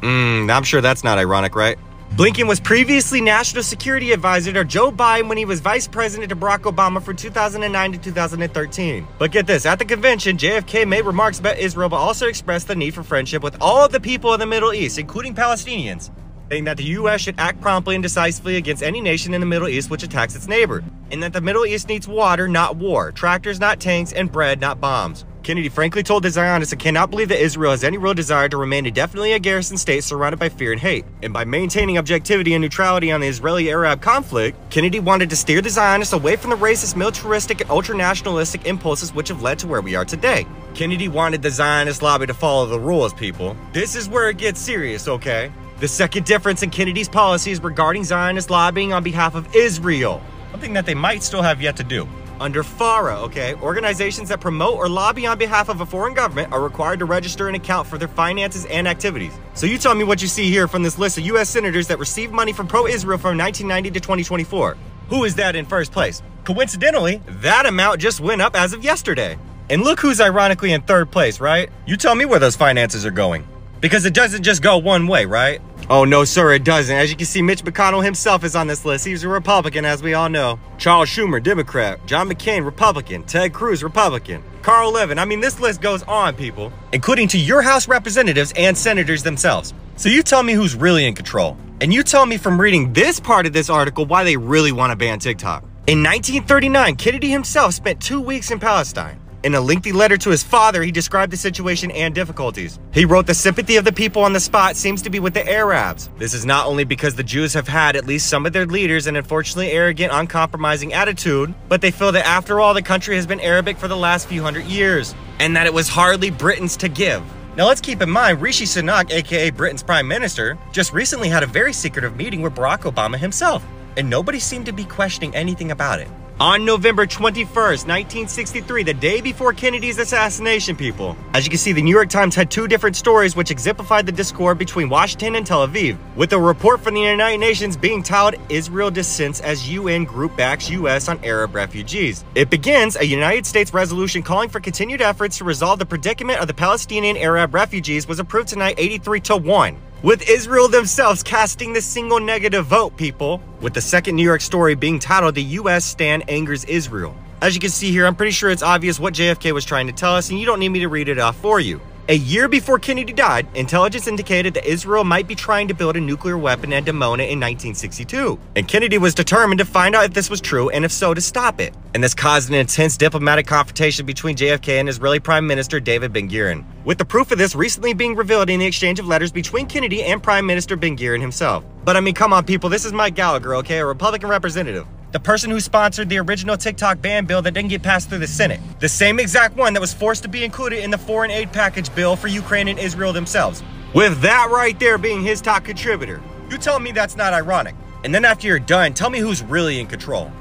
Speaker 24: I'm sure that's not ironic, right? Blinken was previously National Security Advisor to Joe Biden when he was Vice President to Barack Obama from 2009 to 2013. But get this, at the convention, JFK made remarks about Israel but also expressed the need for friendship with all of the people in the Middle East, including Palestinians, saying that the U.S. should act promptly and decisively against any nation in the Middle East which attacks its neighbor, and that the Middle East needs water, not war, tractors, not tanks, and bread, not bombs. Kennedy frankly told the Zionists it cannot believe that Israel has any real desire to remain indefinitely a garrison state surrounded by fear and hate. And by maintaining objectivity and neutrality on the Israeli-Arab conflict, Kennedy wanted to steer the Zionists away from the racist, militaristic, and ultra-nationalistic impulses which have led to where we are today. Kennedy wanted the Zionist lobby to follow the rules, people. This is where it gets serious, okay? The second difference in Kennedy's policies regarding Zionist lobbying on behalf of Israel, something that they might still have yet to do. Under FARA, organizations that promote or lobby on behalf of a foreign government are required to register and account for their finances and activities. So you tell me what you see here from this list of U.S. senators that received money from pro-Israel from 1990 to 2024. Who is that in first place? Coincidentally, that amount just went up as of yesterday. And look who's ironically in third place, right? You tell me where those finances are going. Because it doesn't just go one way, right? Oh, no, sir, it doesn't. As you can see, Mitch McConnell himself is on this list. He's a Republican, as we all know. Charles Schumer, Democrat. John McCain, Republican. Ted Cruz, Republican. Carl Levin. I mean, this list goes on, people. Including to your House representatives and senators themselves. So you tell me who's really in control. And you tell me from reading this part of this article why they really want to ban TikTok. In 1939, Kennedy himself spent 2 weeks in Palestine. In a lengthy letter to his father, he described the situation and difficulties. He wrote, "The sympathy of the people on the spot seems to be with the Arabs. This is not only because the Jews have had at least some of their leaders an unfortunately arrogant, uncompromising attitude, but they feel that after all, the country has been Arabic for the last few hundred years, and that it was hardly Britain's to give." Now let's keep in mind, Rishi Sunak, aka Britain's Prime Minister, just recently had a very secretive meeting with Barack Obama himself, and nobody seemed to be questioning anything about it. On November 21st, 1963, the day before Kennedy's assassination, people. As you can see, the New York Times had two different stories which exemplified the discord between Washington and Tel Aviv, with a report from the United Nations being titled, "Israel Dissents as UN Group Backs U.S. on Arab Refugees." It begins a United States resolution calling for continued efforts to resolve the predicament of the Palestinian Arab refugees was approved tonight 83-1. With Israel themselves casting the single negative vote, people. With the second New York story being titled, "The U.S. Stand Angers Israel." As you can see here, I'm pretty sure it's obvious what JFK was trying to tell us, and you don't need me to read it off for you. A year before Kennedy died, intelligence indicated that Israel might be trying to build a nuclear weapon at Dimona in 1962. And Kennedy was determined to find out if this was true, and if so, to stop it. And this caused an intense diplomatic confrontation between JFK and Israeli Prime Minister David Ben-Gurion, with the proof of this recently being revealed in the exchange of letters between Kennedy and Prime Minister Ben-Gurion himself. But I mean, come on people, this is Mike Gallagher, a Republican representative. The person who sponsored the original TikTok ban bill that didn't get passed through the Senate. The same exact one that was forced to be included in the foreign aid package bill for Ukraine and Israel themselves. With that right there being his top contributor. You tell me that's not ironic. And then after you're done, tell me who's really in control.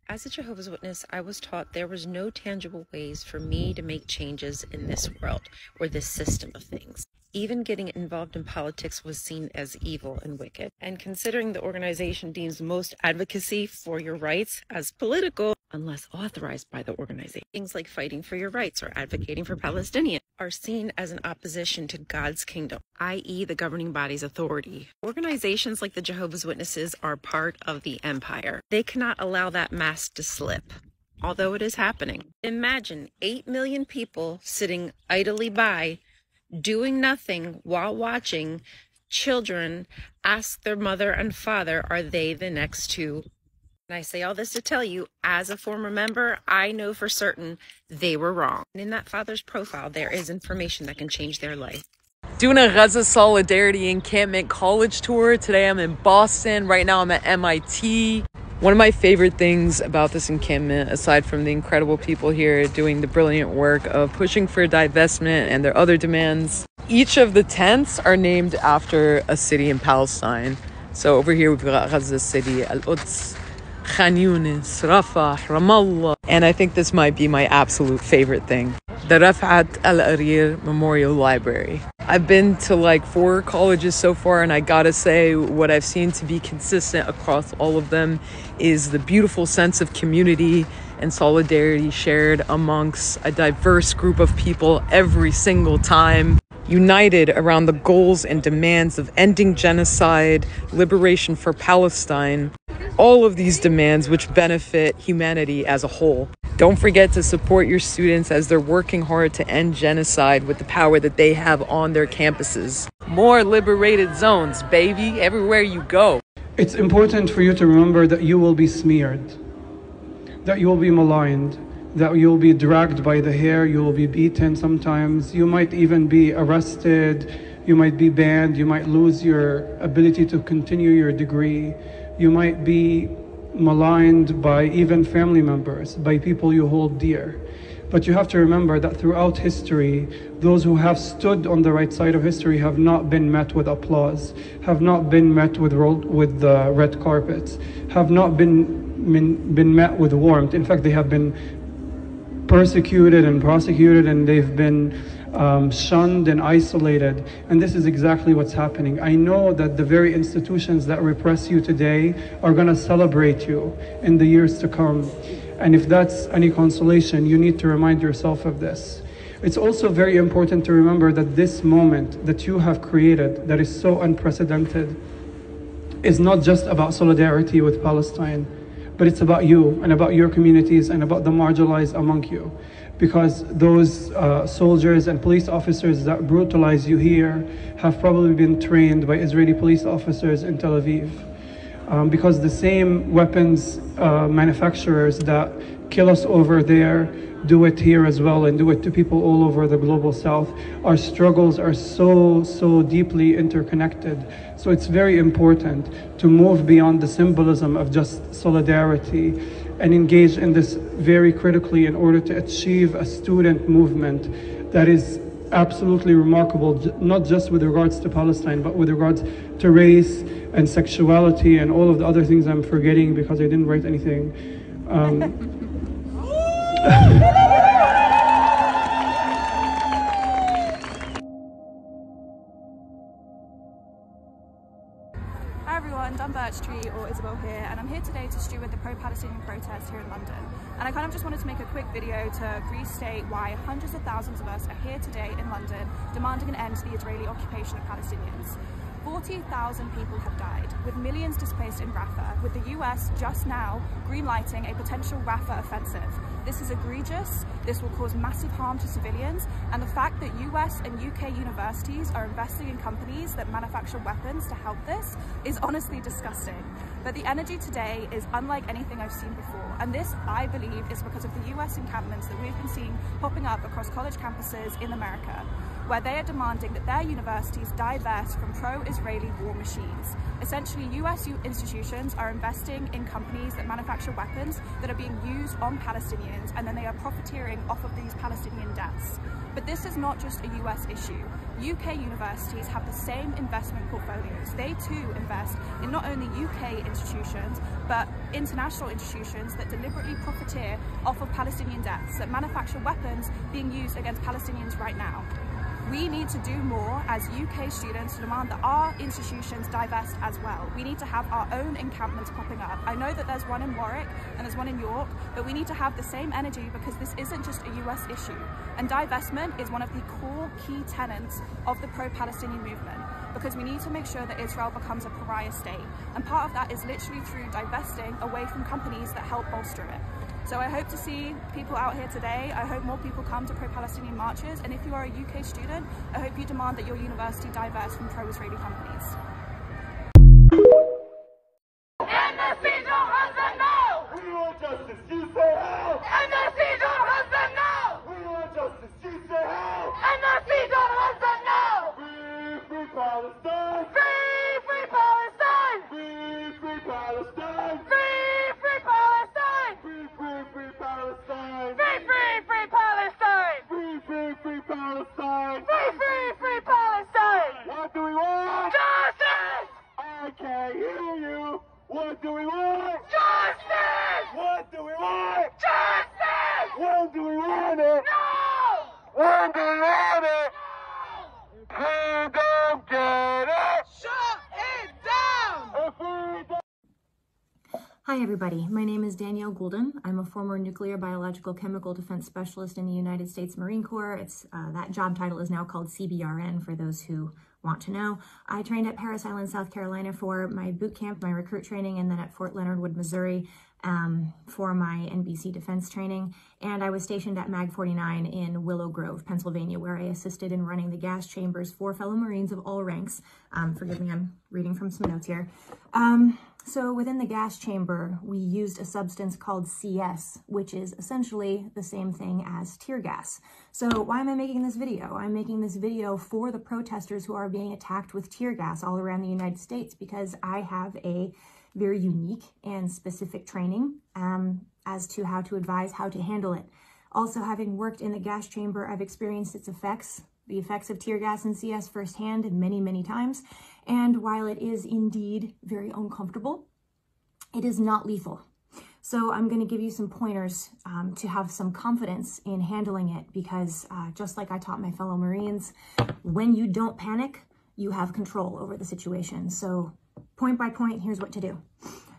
Speaker 1: As a Jehovah's Witness, I was taught there was no tangible ways for me to make changes in this world or this system of things. Even getting involved in politics was seen as evil and wicked. And considering the organization deems most advocacy for your rights as political, unless authorized by the organization, things like fighting for your rights or advocating for Palestinians are seen as an opposition to God's kingdom, i.e. the governing body's authority. Organizations like the Jehovah's Witnesses are part of the empire. They cannot allow that mask to slip, although it is happening. Imagine 8 million people sitting idly by, doing nothing while watching children ask their mother and father, are they the next to? And I say all this to tell you, as a former member, I know for certain they were wrong. And in that father's profile, there is information that can change their life.
Speaker 4: Doing a Gaza Solidarity Encampment College Tour. Today I'm in Boston. Right now I'm at MIT. One of my favorite things about this encampment, aside from the incredible people here doing the brilliant work of pushing for divestment and their other demands, each of the tents are named after a city in Palestine. So over here we've got Gaza City, Al-Quds, Khan Yunis, Rafah, Ramallah. And I think this might be my absolute favorite thing, the Rahaf and Juwan Memorial Library. I've been to like 4 colleges so far, and I gotta say what I've seen to be consistent across all of them is the beautiful sense of community and solidarity shared amongst a diverse group of people every single time, united around the goals and demands of ending genocide, liberation for Palestine, all of these demands which benefit humanity as a whole. Don't forget to support your students as they're working hard to end genocide with the power that they have on their campuses. More liberated zones, baby, everywhere you go.
Speaker 5: It's important for you to remember that you will be smeared, that you will be maligned, that you will be dragged by the hair, you will be beaten sometimes, you might even be arrested, you might be banned, you might lose your ability to continue your degree, you might be maligned by even family members, by people you hold dear. But you have to remember that throughout history, those who have stood on the right side of history have not been met with applause, have not been met with the red carpets, have not been met with warmth. In fact, they have been persecuted and prosecuted, and they've been shunned and isolated. And this is exactly what's happening. I know that the very institutions that repress you today are going to celebrate you in the years to come. And if that's any consolation, you need to remind yourself of this. It's also very important to remember that this moment that you have created, that is so unprecedented, is not just about solidarity with Palestine, but it's about you and about your communities and about the marginalized among you. Because those soldiers and police officers that brutalize you here have probably been trained by Israeli police officers in Tel Aviv. Because the same weapons manufacturers that kill us over there do it here as well, and do it to people all over the global south. Our struggles are so deeply interconnected. So it's very important to move beyond the symbolism of just solidarity and engage in this very critically in order to achieve a student movement that is absolutely remarkable, not just with regards to Palestine, but with regards to race and sexuality and all of the other things I'm forgetting because I didn't write anything.
Speaker 6: Hi everyone, Dan Birchtree or Isabel here, and I'm here today to steward the pro-Palestinian protest here in London. And I kind of just wanted to make a quick video to restate why hundreds of thousands of us are here today in London demanding an end to the Israeli occupation of Palestinians. 40,000 people have died, with millions displaced in Rafah, with the US just now greenlighting a potential Rafah offensive. This is egregious, this will cause massive harm to civilians, and the fact that US and UK universities are investing in companies that manufacture weapons to help this is honestly disgusting. But the energy today is unlike anything I've seen before, and this, I believe, is because of the US encampments that we've been seeing popping up across college campuses in America. where they are demanding that their universities divest from pro-Israeli war machines. Essentially, US institutions are investing in companies that manufacture weapons that are being used on Palestinians, and then they are profiteering off of these Palestinian deaths. But this is not just a US issue. UK universities have the same investment portfolios. They too invest in not only UK institutions, but international institutions that deliberately profiteer off of Palestinian deaths, that manufacture weapons being used against Palestinians right now. We need to do more as UK students to demand that our institutions divest as well. We need to have our own encampments popping up. I know that there's one in Warwick and there's one in York, but we need to have the same energy because this isn't just a US issue. And divestment is one of the core key tenets of the pro-Palestinian movement, because we need to make sure that Israel becomes a pariah state. And part of that is literally through divesting away from companies that help bolster it. So I hope to see people out here today. I hope more people come to pro-Palestinian marches. And if you are a UK student, I hope you demand that your university divest from pro-Israeli companies.
Speaker 8: End the siege on Hussan now! We want justice, you say how? End the siege on Hussan now! We want justice, you say how? End the siege on Hussan now! Free, free Palestine! Free, free Palestine! Free, free Palestine! Free, free Palestine! Free, free, free Palestine! Free, free, free Palestine! Free, free, free Palestine! Free, free, free Palestine! What do we want? Justice! I can't hear you! What do we want? Justice! What do we want? Justice! When do we want it? No! When do we want it? No! If we don't get it, shut it down! If we don't...
Speaker 9: Hi everybody, my name is Danielle Goulden. I'm a former nuclear biological chemical defense specialist in the United States Marine Corps. That job title is now called CBRN for those who want to know. I trained at Parris Island, South Carolina for my boot camp, my recruit training, and then at Fort Leonard Wood, Missouri for my NBC defense training. And I was stationed at MAG 49 in Willow Grove, Pennsylvania, where I assisted in running the gas chambers for fellow Marines of all ranks. Forgive me, I'm reading from some notes here. So within the gas chamber, we used a substance called CS, which is essentially the same thing as tear gas. So why am I making this video? I'm making this video for the protesters who are being attacked with tear gas all around the United States, because I have a very unique and specific training as to how to advise how to handle it. Also, having worked in the gas chamber, I've experienced its effects, the effects of tear gas and CS firsthand many, many times. And while it is indeed very uncomfortable, it is not lethal. So I'm going to give you some pointers to have some confidence in handling it, because just like I taught my fellow Marines, when you don't panic, you have control over the situation. So point by point, here's what to do.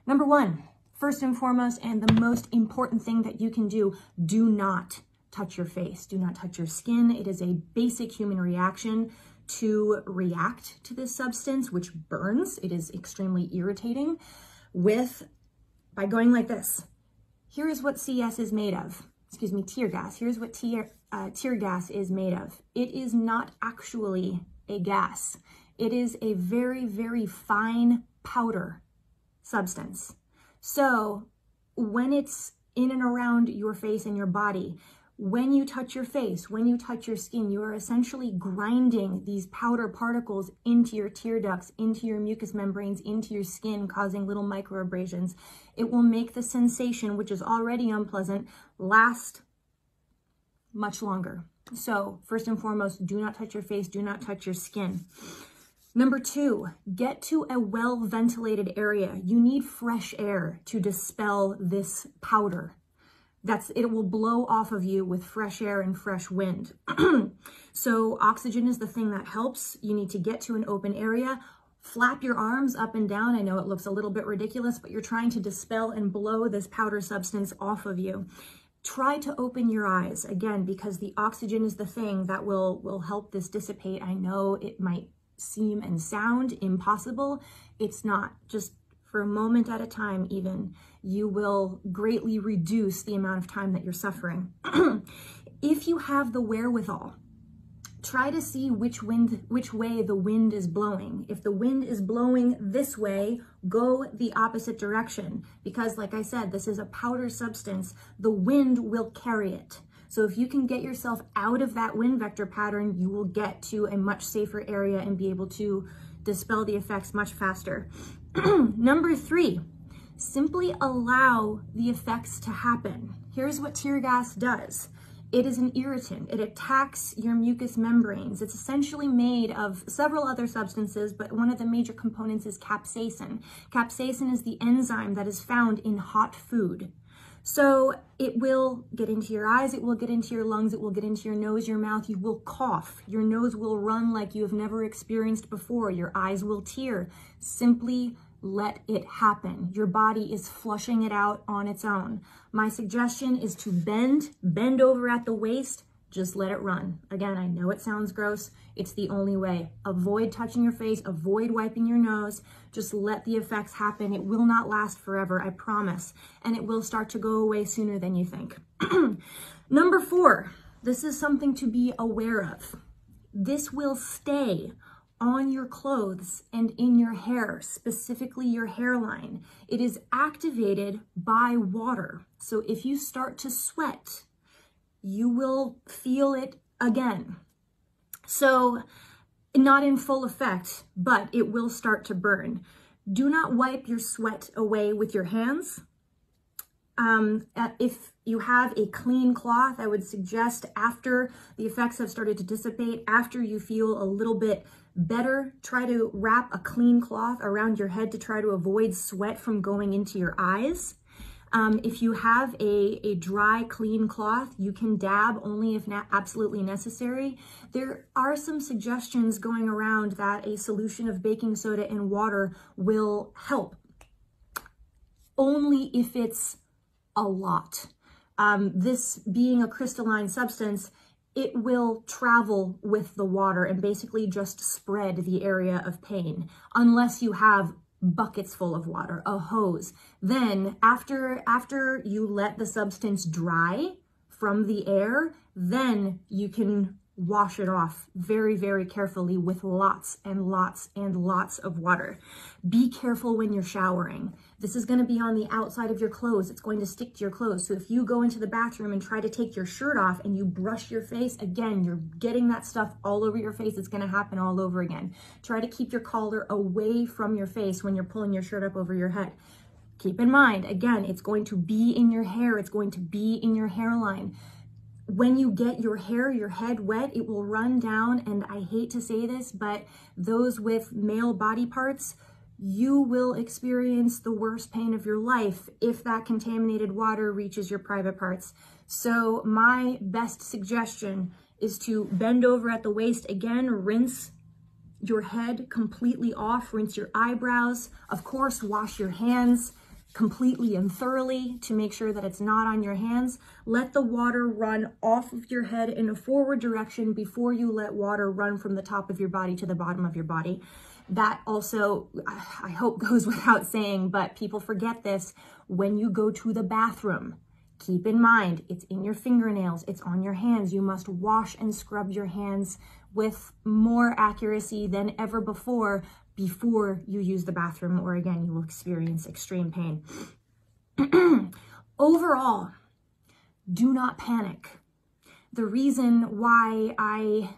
Speaker 9: Number one, first and foremost, and the most important thing that you can do, do not touch your face. Do not touch your skin. It is a basic human reaction to react to this substance, which burns. It is extremely irritating by going like this. Here is what CS is made of. Excuse me, tear gas. Here's what tear gas is made of. It is not actually a gas. It is a very, very fine powder substance. So when it's in and around your face and your body, when you touch your face, when you touch your skin, you are essentially grinding these powder particles into your tear ducts, into your mucous membranes, into your skin, causing little microabrasions. It will make the sensation, which is already unpleasant, last much longer. So first and foremost, do not touch your face, do not touch your skin. Number two, get to a well-ventilated area. You need fresh air to dispel this powder. It will blow off of you with fresh air and fresh wind. So oxygen is the thing that helps. You need to get to an open area, flap your arms up and down. I know it looks a little bit ridiculous, but you're trying to dispel and blow this powder substance off of you. Try to open your eyes, again, because the oxygen is the thing that will help this dissipate. I know it might seem and sound impossible. It's not. Just for a moment at a time even, you will greatly reduce the amount of time that you're suffering. If you have the wherewithal, try to see which way the wind is blowing. If the wind is blowing this way, go the opposite direction, because like I said, this is a powder substance. The wind will carry it. So if you can get yourself out of that wind vector pattern, you will get to a much safer area and be able to dispel the effects much faster. Number 3, simply allow the effects to happen. Here's what tear gas does. It is an irritant. It attacks your mucous membranes. It's essentially made of several other substances, but one of the major components is capsaicin. Capsaicin is the enzyme that is found in hot food. So it will get into your eyes, it will get into your lungs, it will get into your nose, your mouth, you will cough, your nose will run like you have never experienced before, your eyes will tear. Simply let it happen. Your body is flushing it out on its own. My suggestion is to bend over at the waist, just let it run. Again, I know it sounds gross. It's the only way. Avoid touching your face, avoid wiping your nose. Just let the effects happen. It will not last forever, I promise. And it will start to go away sooner than you think. Number 4, this is something to be aware of. This will stay on your clothes and in your hair, specifically your hairline. It is activated by water. So if you start to sweat, you will feel it again. So not in full effect, but it will start to burn. Do not wipe your sweat away with your hands. If you have a clean cloth, I would suggest after the effects have started to dissipate, after you feel a little bit better, try to wrap a clean cloth around your head to try to avoid sweat from going into your eyes. If you have a dry, clean cloth, you can dab only if absolutely necessary. There are some suggestions going around that a solution of baking soda and water will help, only if it's a lot. This being a crystalline substance, it will travel with the water and basically just spread the area of pain, unless you have buckets full of water, a hose. Then after you let the substance dry from the air, then you can wash it off very, very carefully with lots and lots and lots of water. Be careful when you're showering. This is going to be on the outside of your clothes. It's going to stick to your clothes. So if you go into the bathroom and try to take your shirt off and you brush your face, again, you're getting that stuff all over your face. It's going to happen all over again. Try to keep your collar away from your face when you're pulling your shirt up over your head. Keep in mind, again, it's going to be in your hair. It's going to be in your hairline. When you get your hair, your head wet, it will run down, and I hate to say this, but those with male body parts, you will experience the worst pain of your life if that contaminated water reaches your private parts. So my best suggestion is to bend over at the waist again, rinse your head completely off, rinse your eyebrows, of course, wash your hands completely and thoroughly to make sure that it's not on your hands. Let the water run off of your head in a forward direction before you let water run from the top of your body to the bottom of your body. That also, I hope, goes without saying, but people forget this. When you go to the bathroom, keep in mind, it's in your fingernails, it's on your hands. You must wash and scrub your hands with more accuracy than ever before you use the bathroom, or again, you will experience extreme pain. Overall, do not panic. The reason why I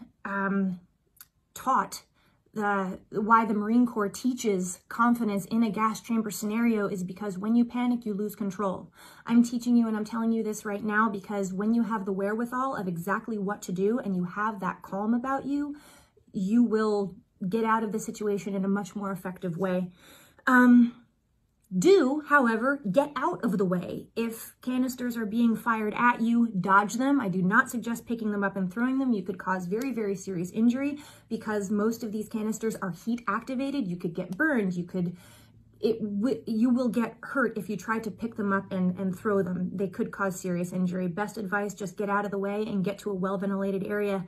Speaker 9: why the Marine Corps teaches confidence in a gas chamber scenario is because when you panic, you lose control. I'm teaching you and I'm telling you this right now because when you have the wherewithal of exactly what to do and you have that calm about you, you will get out of the situation in a much more effective way. Do, however, get out of the way. If canisters are being fired at you, dodge them. I do not suggest picking them up and throwing them. You could cause very, very serious injury because most of these canisters are heat activated. You could get burned. You will get hurt if you try to pick them up and throw them. They could cause serious injury. Best advice, just get out of the way and get to a well-ventilated area.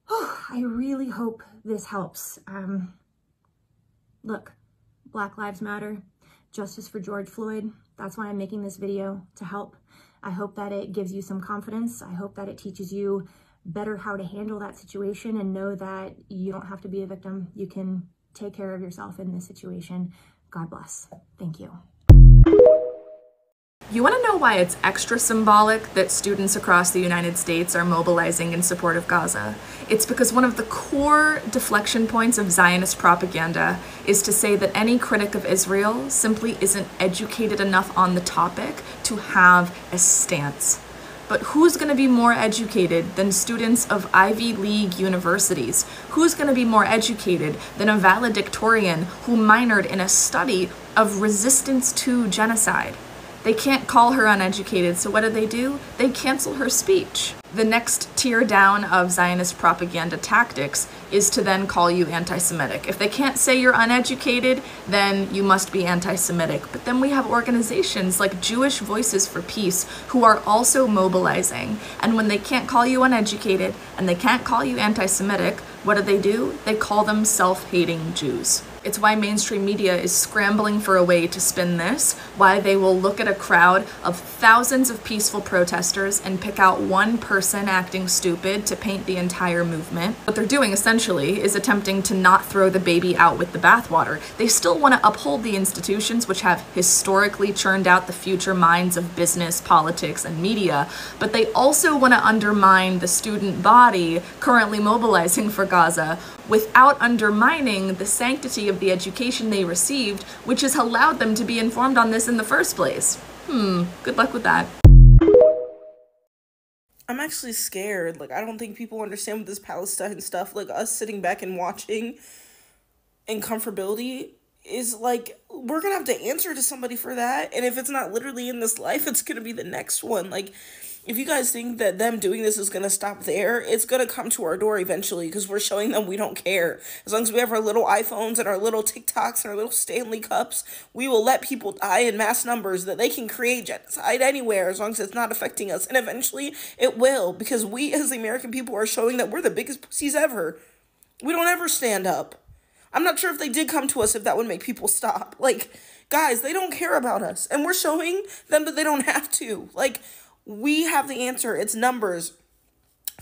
Speaker 9: Oh, I really hope this helps. Look, Black Lives Matter. Justice for George Floyd. That's why I'm making this video, to help. I hope that it gives you some confidence. I hope that it teaches you better how to handle that situation and know that you don't have to be a victim. You can take care of yourself in this situation. God bless. Thank you.
Speaker 6: You want to know why it's extra symbolic that students across the United States are mobilizing in support of Gaza? It's because one of the core deflection points of Zionist propaganda is to say that any critic of Israel simply isn't educated enough on the topic to have a stance. But who's going to be more educated than students of Ivy League universities? Who's going to be more educated than a valedictorian who minored in a study of resistance to genocide? They can't call her uneducated, so what do? They cancel her speech. The next tier down of Zionist propaganda tactics is to then call you anti-Semitic. If they can't say you're uneducated, then you must be anti-Semitic. But then we have organizations like Jewish Voices for Peace who are also mobilizing. And when they can't call you uneducated and they can't call you anti-Semitic, what do? They call them self-hating Jews. It's why mainstream media is scrambling for a way to spin this, why they will look at a crowd of thousands of peaceful protesters and pick out one person acting stupid to paint the entire movement. What they're doing essentially is attempting to not throw the baby out with the bathwater. They still want to uphold the institutions which have historically churned out the future minds of business, politics, and media, but they also want to undermine the student body currently mobilizing for Gaza without undermining the sanctity of the education they received, which has allowed them to be informed on this in the first place. Good luck with that.
Speaker 10: I'm actually scared. Like, I don't think people understand with this Palestine stuff. Like, us sitting back and watching in comfortability is like, we're gonna have to answer to somebody for that. And if it's not literally in this life, it's gonna be the next one. Like, if you guys think that them doing this is going to stop there, it's going to come to our door eventually because we're showing them we don't care. As long as we have our little iPhones and our little TikToks and our little Stanley cups, we will let people die in mass numbers that they can create genocide anywhere as long as it's not affecting us. And eventually it will, because we as the American people are showing that we're the biggest pussies ever. We don't ever stand up. I'm not sure if they did come to us if that would make people stop. Like, guys, they don't care about us. And we're showing them that they don't have to. Like, we have the answer. It's numbers.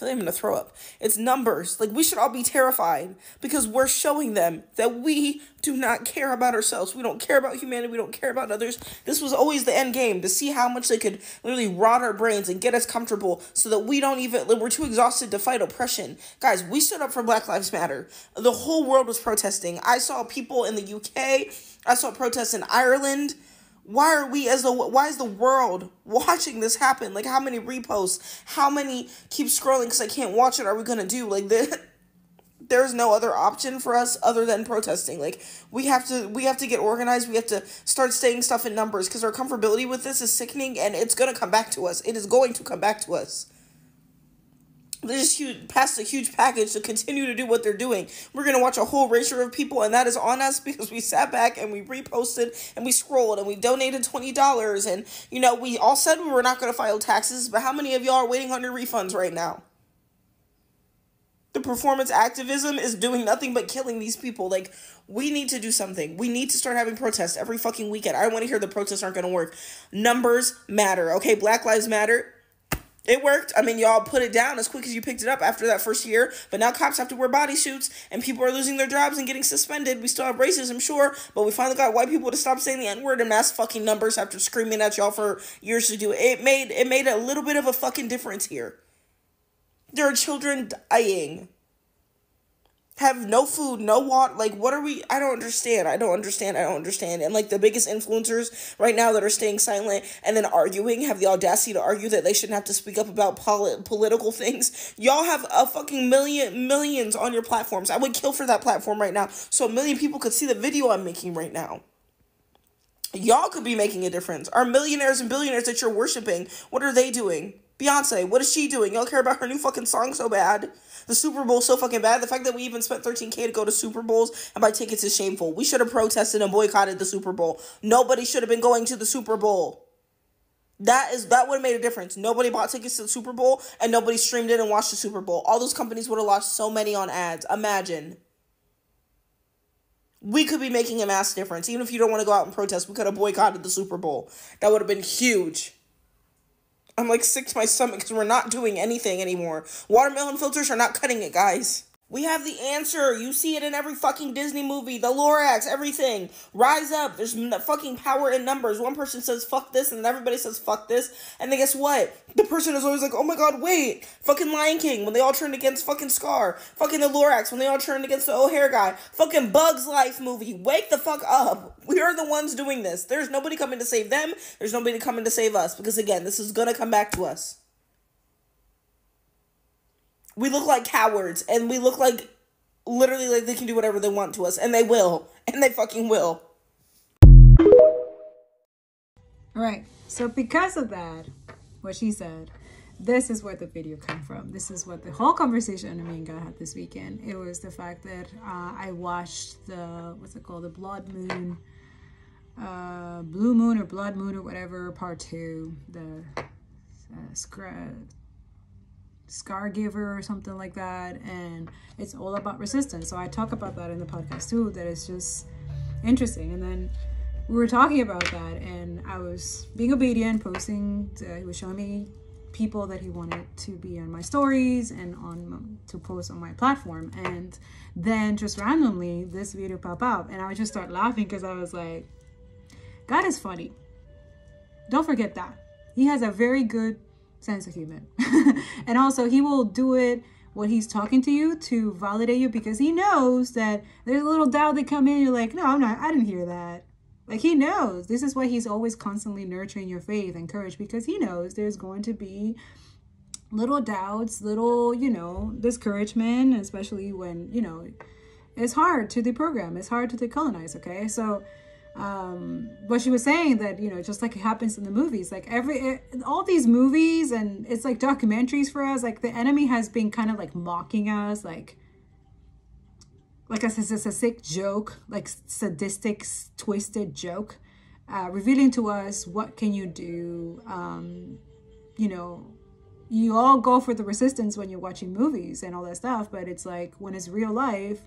Speaker 10: I'm going to throw up. It's numbers. Like, we should all be terrified because we're showing them that we do not care about ourselves. We don't care about humanity. We don't care about others. This was always the end game, to see how much they could literally rot our brains and get us comfortable so that we're too exhausted to fight oppression. Guys, we stood up for Black Lives Matter. The whole world was protesting. I saw people in the UK. I saw protests in Ireland. Why is the world watching this happen? Like, how many reposts? How many keep scrolling because I can't watch it are we going to do? Like, there's no other option for us other than protesting. Like, we have to get organized. We have to start saying stuff in numbers because our comfortability with this is sickening and it's going to come back to us. It is going to come back to us. They just passed a huge package to continue to do what they're doing. We're going to watch a whole erasure of people, and that is on us because we sat back and we reposted and we scrolled and we donated $20. And, you know, we all said we were not going to file taxes, but how many of y'all are waiting on your refunds right now? The performance activism is doing nothing but killing these people. Like, we need to do something. We need to start having protests every fucking weekend. I don't want to hear the protests aren't going to work. Numbers matter, okay? Black Lives Matter. It worked. I mean, y'all put it down as quick as you picked it up after that first year. But now cops have to wear bodysuits and people are losing their jobs and getting suspended. We still have racism, sure. But we finally got white people to stop saying the N-word in mass fucking numbers after screaming at y'all for years to do it. It made a little bit of a fucking difference here. There are children dying. Have no food, no water. Like, what are we? I don't understand. And, like, the biggest influencers right now that are staying silent and then arguing, have the audacity to argue that they shouldn't have to speak up about political things. Y'all have a fucking millions on your platforms. I would kill for that platform right now so a million people could see the video I'm making right now. Y'all could be making a difference. Our millionaires and billionaires that you're worshiping, what are they doing? Beyonce, what is she doing? Y'all care about her new fucking song so bad. The Super Bowl so fucking bad. The fact that we even spent $13K to go to Super Bowls and buy tickets is shameful. We should have protested and boycotted the Super Bowl. Nobody should have been going to the Super Bowl. That would have made a difference. Nobody bought tickets to the Super Bowl and nobody streamed it and watched the Super Bowl. All those companies would have lost so many on ads. Imagine. We could be making a mass difference. Even if you don't want to go out and protest, we could have boycotted the Super Bowl. That would have been huge. I'm like sick to my stomach because we're not doing anything anymore. Watermelon filters are not cutting it, guys. We have the answer. You see it in every fucking Disney movie. The Lorax, everything. Rise up. There's fucking power in numbers. One person says fuck this, and everybody says fuck this. And then guess what? The person is always like, oh my god, wait. Fucking Lion King, when they all turned against fucking Scar. Fucking the Lorax, when they all turned against the O'Hare guy. Fucking Bugs Life movie. Wake the fuck up. We are the ones doing this. There's nobody coming to save them. There's nobody coming to save us. Because again, this is gonna come back to us. We look like cowards, and we look like, literally, like they can do whatever they want to us, and they will, and they fucking will.
Speaker 11: Alright, so because of that, what she said, this is where the video came from. This is what the whole conversation me and God had this weekend. It was the fact that I watched the, what's it called, the Blood Moon, Blue Moon or Blood Moon or whatever, part 2, the Scar Giver or something like that, and it's all about resistance. So I talk about that in the podcast too, that it's just interesting. And then we were talking about that, and I was being obedient, posting, he was showing me people that he wanted to be on my stories and on to post on my platform, and then just randomly this video pop up, and I would just start laughing because I was like, God is funny. Don't forget that. He has a very good sense of humor. And also he will do it when he's talking to you to validate you, because he knows that there's a little doubt that come in. You're like, no, I didn't hear that. Like, he knows. This is why he's always constantly nurturing your faith and courage, because he knows there's going to be little doubts, little, you know, discouragement, especially when, you know, it's hard to deprogram, it's hard to decolonize. Okay, so what she was saying, that, you know, just like it happens in the movies, like all these movies, and it's like documentaries for us, like the enemy has been kind of like mocking us, like it's a sick joke, like sadistic, twisted joke, revealing to us what can you do. You know, you all go for the resistance when you're watching movies and all that stuff, but it's like when it's real life,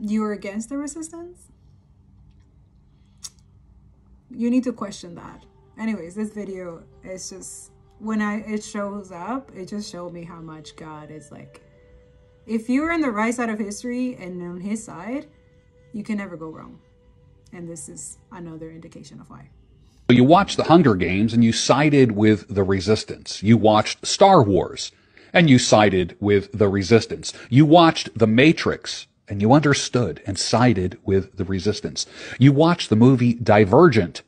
Speaker 11: you're against the resistance. You need to question that. Anyways, this video is just, when it shows up, it just showed me how much God is like, if you're in the right side of history and on his side, you can never go wrong. And this is another indication of why.
Speaker 12: You watched the Hunger Games and you sided with the resistance. You watched Star Wars and you sided with the resistance. You watched The Matrix and you understood and sided with the resistance. You watched the movie Divergent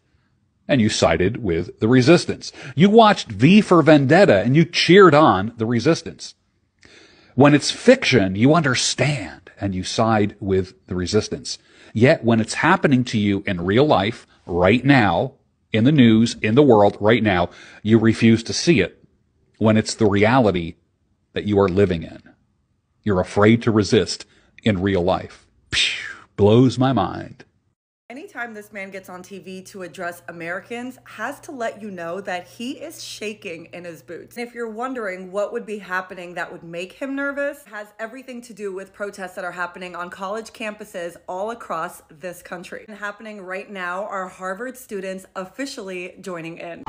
Speaker 12: and you sided with the resistance. You watched V for Vendetta and you cheered on the resistance. When it's fiction, you understand and you side with the resistance. Yet when it's happening to you in real life, right now, in the news, in the world, right now, you refuse to see it when it's the reality that you are living in. You're afraid to resist in real life. Phew, blows my mind.
Speaker 13: Anytime this man gets on TV to address Americans, has to let you know that he is shaking in his boots. And if you're wondering what would be happening that would make him nervous, it has everything to do with protests that are happening on college campuses all across this country. And happening right now are Harvard students officially joining in.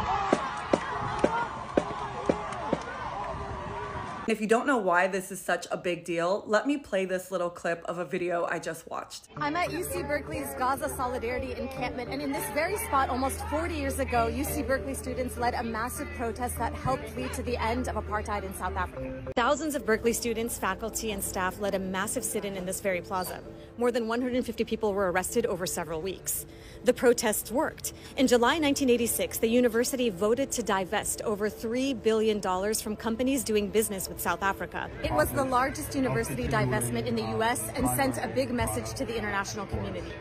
Speaker 13: If you don't know why this is such a big deal, let me play this little clip of a video I just watched.
Speaker 14: I'm at UC Berkeley's Gaza Solidarity Encampment, and in this very spot almost 40 years ago, UC Berkeley students led a massive protest that helped lead to the end of apartheid in South Africa. Thousands of Berkeley students, faculty, and staff led a massive sit-in in this very plaza. More than 150 people were arrested over several weeks. The protests worked. In July 1986, the university voted to divest over $3 billion from companies doing business with South Africa. It was the largest university divestment in the U.S. and sent a big message to the international community.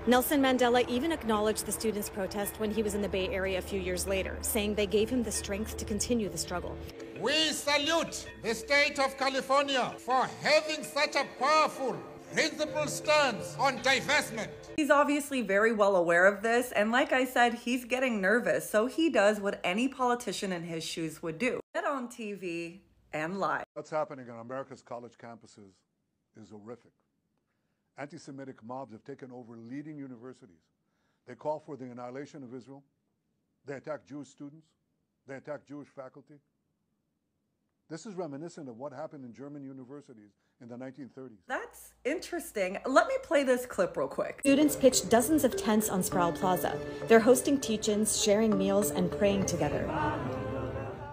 Speaker 14: Nelson Mandela even acknowledged the students' protest when he was in the Bay Area a few years later, saying they gave him the strength to continue the struggle.
Speaker 25: We salute the state of California for having such a powerful, principled stance on divestment.
Speaker 13: He's obviously very well aware of this, and like I said, he's getting nervous, so he does what any politician in his shoes would do. Get on TV and lie.
Speaker 26: What's happening on America's college campuses is horrific. Anti-Semitic mobs have taken over leading universities. They call for the annihilation of Israel. They attack Jewish students. They attack Jewish faculty. This is reminiscent of what happened in German universities in the 1930s.
Speaker 13: That's interesting. Let me play this clip real quick.
Speaker 14: Students pitched dozens of tents on Sproul Plaza. They're hosting teach-ins, sharing meals, and praying together.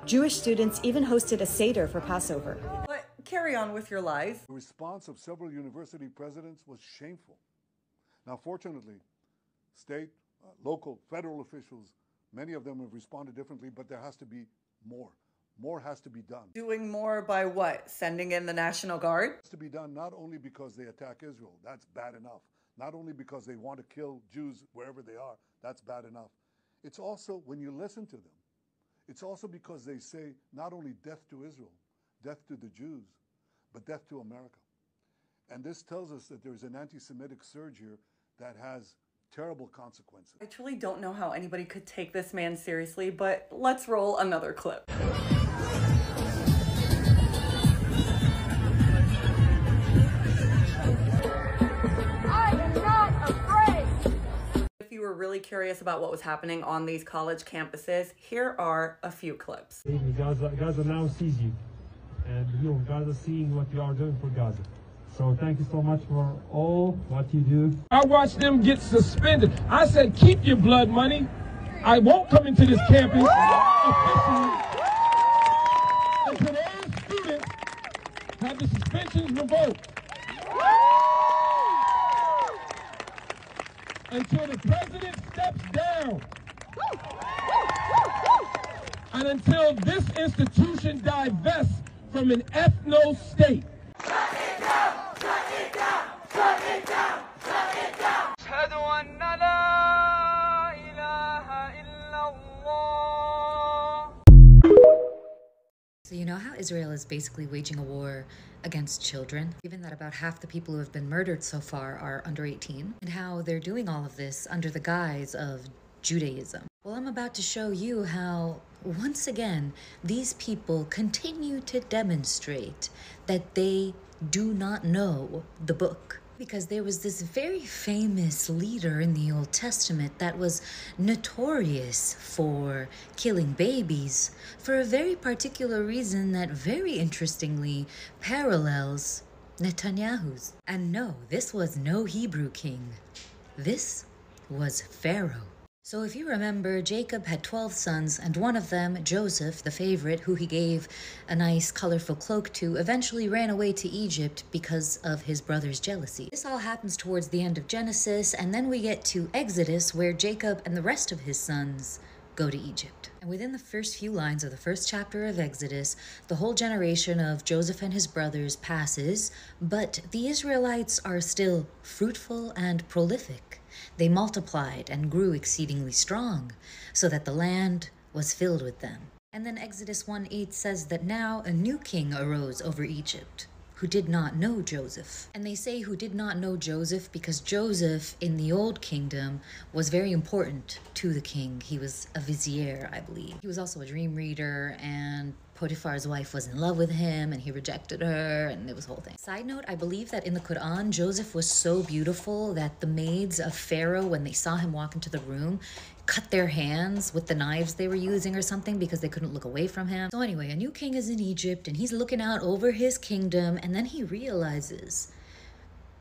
Speaker 14: Jewish students even hosted a Seder for Passover.
Speaker 13: But carry on with your lies.
Speaker 26: The response of several university presidents was shameful. Now, fortunately, state, local, federal officials, many of them have responded differently, but there has to be more. More has to be done.
Speaker 13: Doing more by what? Sending in the National Guard?
Speaker 26: It has to be done not only because they attack Israel, that's bad enough. Not only because they want to kill Jews wherever they are, that's bad enough. It's also, when you listen to them, it's also because they say not only death to Israel, death to the Jews, but death to America. And this tells us that there's an anti-Semitic surge here that has terrible consequences.
Speaker 13: I truly don't know how anybody could take this man seriously, but let's roll another clip. If you were really curious about what was happening on these college campuses, here are a few clips.
Speaker 7: Gaza now sees you, and Gaza seeing what you are doing for Gaza. So thank you so much for all what you do.
Speaker 15: I watched them get suspended. I said, keep your blood money. I won't come into this campus until all students have the suspensions revoked. Until the president steps down. And until this institution divests from an ethno-state.
Speaker 16: So you know how Israel is basically waging a war against children, given that about half the people who have been murdered so far are under 18, and how they're doing all of this under the guise of Judaism. Well, I'm about to show you how, once again, these people continue to demonstrate that they do not know the book. Because there was this very famous leader in the Old Testament that was notorious for killing babies for a very particular reason that very interestingly parallels Netanyahu's. And no, this was no Hebrew king. This was Pharaoh. So if you remember, Jacob had 12 sons, and one of them, Joseph, the favorite, who he gave a nice colorful cloak to, eventually ran away to Egypt because of his brother's jealousy. This all happens towards the end of Genesis, and then we get to Exodus, where Jacob and the rest of his sons go to Egypt. And within the first few lines of the first chapter of Exodus, the whole generation of Joseph and his brothers passes, but the Israelites are still fruitful and prolific. They multiplied and grew exceedingly strong, so that the land was filled with them. And then Exodus 1:8 says that now a new king arose over Egypt, who did not know Joseph. And they say who did not know Joseph because Joseph in the Old Kingdom was very important to the king. He was a vizier, I believe. He was also a dream reader, and Potiphar's wife was in love with him and he rejected her, and it was a whole thing. Side note, I believe that in the Quran, Joseph was so beautiful that the maids of Pharaoh, when they saw him walk into the room, cut their hands with the knives they were using or something because they couldn't look away from him. So anyway, a new king is in Egypt and he's looking out over his kingdom, and then he realizes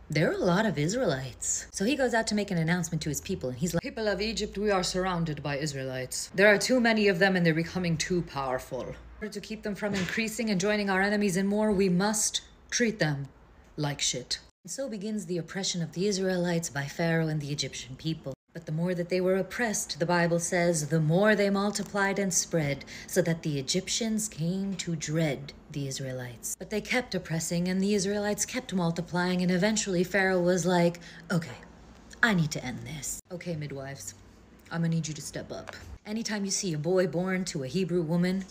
Speaker 16: there are a lot of Israelites. So he goes out to make an announcement to his people, and he's like, "People of Egypt, we are surrounded by Israelites. There are too many of them and they're becoming too powerful. In order to keep them from increasing and joining our enemies and more, we must treat them like shit." And so begins the oppression of the Israelites by Pharaoh and the Egyptian people. But the more that they were oppressed, the Bible says, the more they multiplied and spread, so that the Egyptians came to dread the Israelites. But they kept oppressing, and the Israelites kept multiplying, and eventually Pharaoh was like, okay, I need to end this. Okay, midwives, I'm gonna need you to step up. Anytime you see a boy born to a Hebrew woman,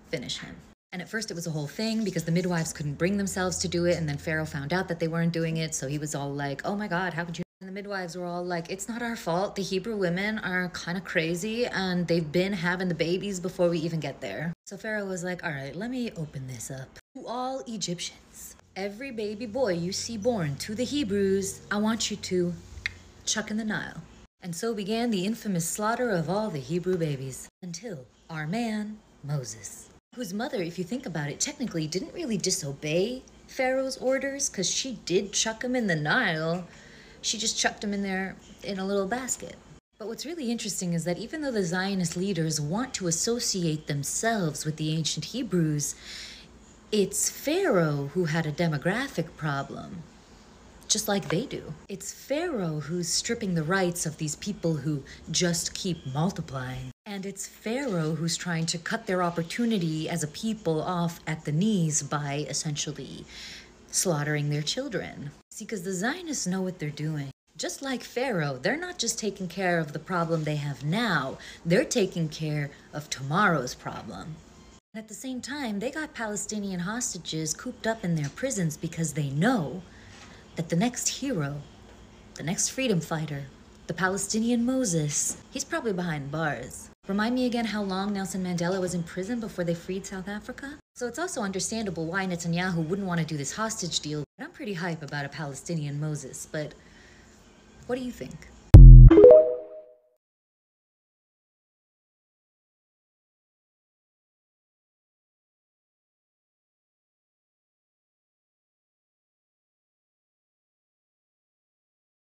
Speaker 16: finish him. And at first it was a whole thing because the midwives couldn't bring themselves to do it, and then Pharaoh found out that they weren't doing it, so he was all like, oh my God, how could you? And the midwives were all like, it's not our fault. The Hebrew women are kind of crazy and they've been having the babies before we even get there. So Pharaoh was like, all right, let me open this up. To all Egyptians, every baby boy you see born to the Hebrews, I want you to chuck in the Nile. And so began the infamous slaughter of all the Hebrew babies until our man, Moses, whose mother, if you think about it, technically didn't really disobey Pharaoh's orders, because she did chuck him in the Nile. She just chucked him in there in a little basket. But what's really interesting is that even though the Zionist leaders want to associate themselves with the ancient Hebrews, it's Pharaoh who had a demographic problem, just like they do. It's Pharaoh who's stripping the rights of these people who just keep multiplying. And it's Pharaoh who's trying to cut their opportunity as a people off at the knees by essentially slaughtering their children. See, because the Zionists know what they're doing. Just like Pharaoh, they're not just taking care of the problem they have now, they're taking care of tomorrow's problem. At the same time, they got Palestinian hostages cooped up in their prisons because they know that the next hero, the next freedom fighter, the Palestinian Moses, he's probably behind bars. Remind me again how long Nelson Mandela was in prison before they freed South Africa? So it's also understandable why Netanyahu wouldn't want to do this hostage deal. I'm pretty hype about a Palestinian Moses, but what do you think?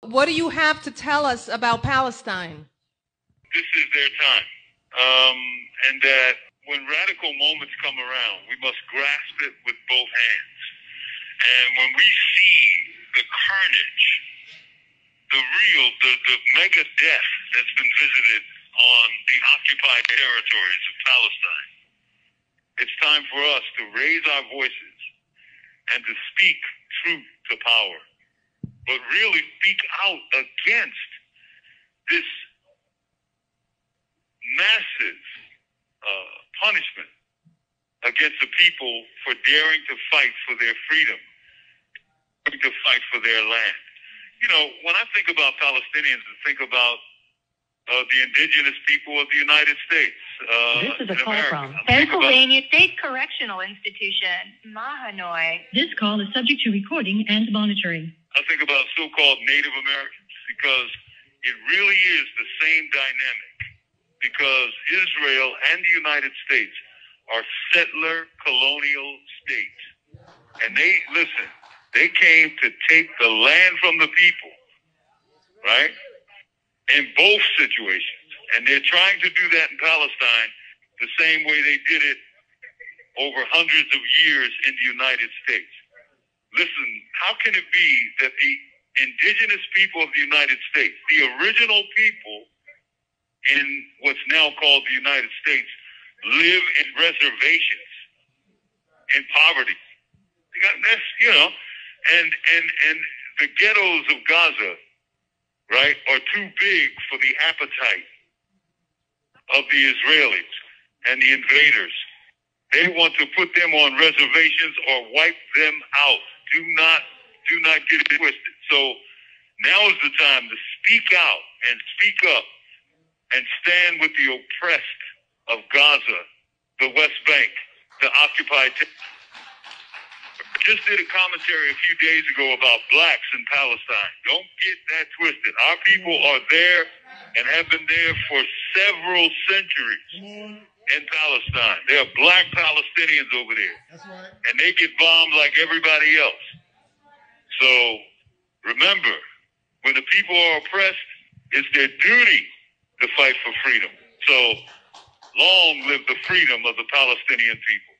Speaker 17: What do you have to tell us about Palestine?
Speaker 18: This is their time. And that when radical moments come around, we must grasp it with both hands. And when we see the carnage, the mega death that's been visited on the occupied territories of Palestine, it's time for us to raise our voices and to speak truth to power, but really speak out against this massive punishment against the people for daring to fight for their freedom, to fight for their land. You know, when I think about Palestinians, I think about the indigenous people of the United States.
Speaker 19: This is a call from Pennsylvania State Correctional Institution, Mahanoy. This call is subject to recording and monitoring.
Speaker 18: I think about so-called Native Americans because it really is the same dynamic, because Israel and the United States are settler colonial states. And they came to take the land from the people, right? In both situations. And they're trying to do that in Palestine the same way they did it over hundreds of years in the United States. Listen, how can it be that the indigenous people of the United States, the original people in what's now called the United States, live in reservations, in poverty? That's, you know, and the ghettos of Gaza, right, are too big for the appetite of the Israelis and the invaders. They want to put them on reservations or wipe them out. Do not get it twisted. So now is the time to speak out and speak up and stand with the oppressed of Gaza, the West Bank, the occupied territory. Just did a commentary a few days ago about blacks in Palestine. Don't get that twisted. Our people are there and have been there for several centuries in Palestine. There are black Palestinians over there. That's right. And they get bombed like everybody else. So remember, when the people are oppressed, it's their duty to fight for freedom. So long live the freedom of the Palestinian people.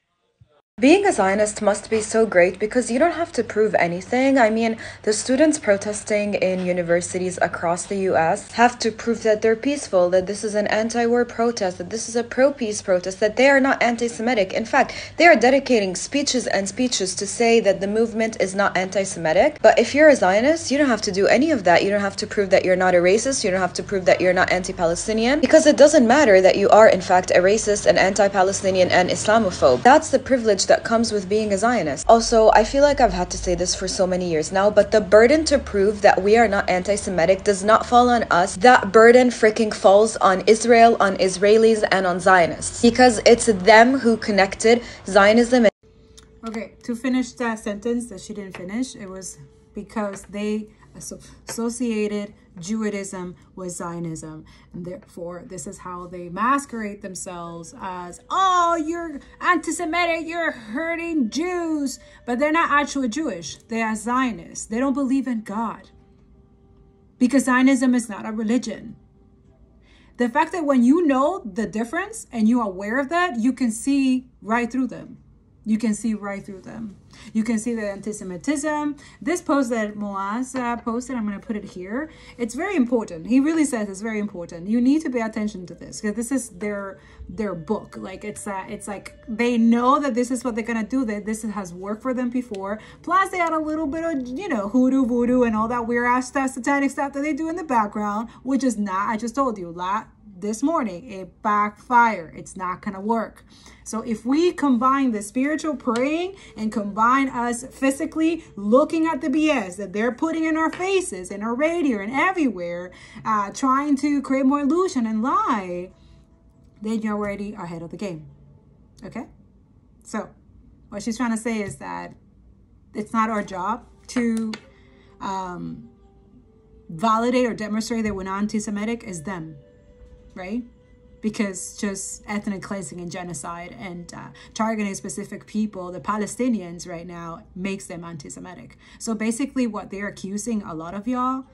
Speaker 6: Being a Zionist must be so great because you don't have to prove anything. I mean, the students protesting in universities across the US have to prove that they're peaceful, that this is an anti-war protest, that this is a pro-peace protest, that they are not anti-Semitic. In fact, they are dedicating speeches and speeches to say that the movement is not anti-Semitic. But if you're a Zionist, you don't have to do any of that. You don't have to prove that you're not a racist. You don't have to prove that you're not anti-Palestinian, because it doesn't matter that you are in fact a racist, an anti-Palestinian, and Islamophobe. That's the privilege that comes with being a Zionist. Also, I feel like I've had to say this for so many years now, but the burden to prove that we are not anti-Semitic does not fall on us. That burden freaking falls on Israel, on Israelis, and on Zionists, because it's them who connected Zionism.
Speaker 11: Okay, to finish that sentence that she didn't finish, it was because they associated Judaism with Zionism. And therefore, this is how they masquerade themselves as, oh, you're anti-Semitic, you're hurting Jews. But they're not actually Jewish. They are Zionists. They don't believe in God. Because Zionism is not a religion. The fact that when you know the difference and you're aware of that, you can see right through them. You can see right through them. You can see the anti-Semitism. This post that Moaz posted, I'm going to put it here. It's very important. He really says it's very important. You need to pay attention to this because this is their book. Like it's like they know that this is what they're going to do. That this has worked for them before. Plus they had a little bit of, you know, hoodoo, voodoo and all that weird ass stuff, satanic stuff that they do in the background, which is not, I just told you this morning, it backfired. It's not going to work. So if we combine the spiritual praying and combine us physically looking at the BS that they're putting in our faces, in our radio and everywhere, trying to create more illusion and lie, then you're already ahead of the game. Okay? So what she's trying to say is that it's not our job to validate or demonstrate that we're not anti-Semitic. It's them, right? Because just ethnic cleansing and genocide and targeting specific people, the Palestinians right now, makes them anti-Semitic. So basically what they're accusing a lot of y'all,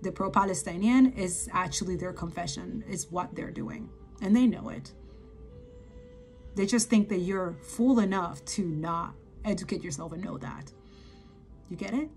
Speaker 11: the pro-Palestinian, is actually their confession, is what they're doing. And they know it. They just think that you're fool enough to not educate yourself and know that. You get it?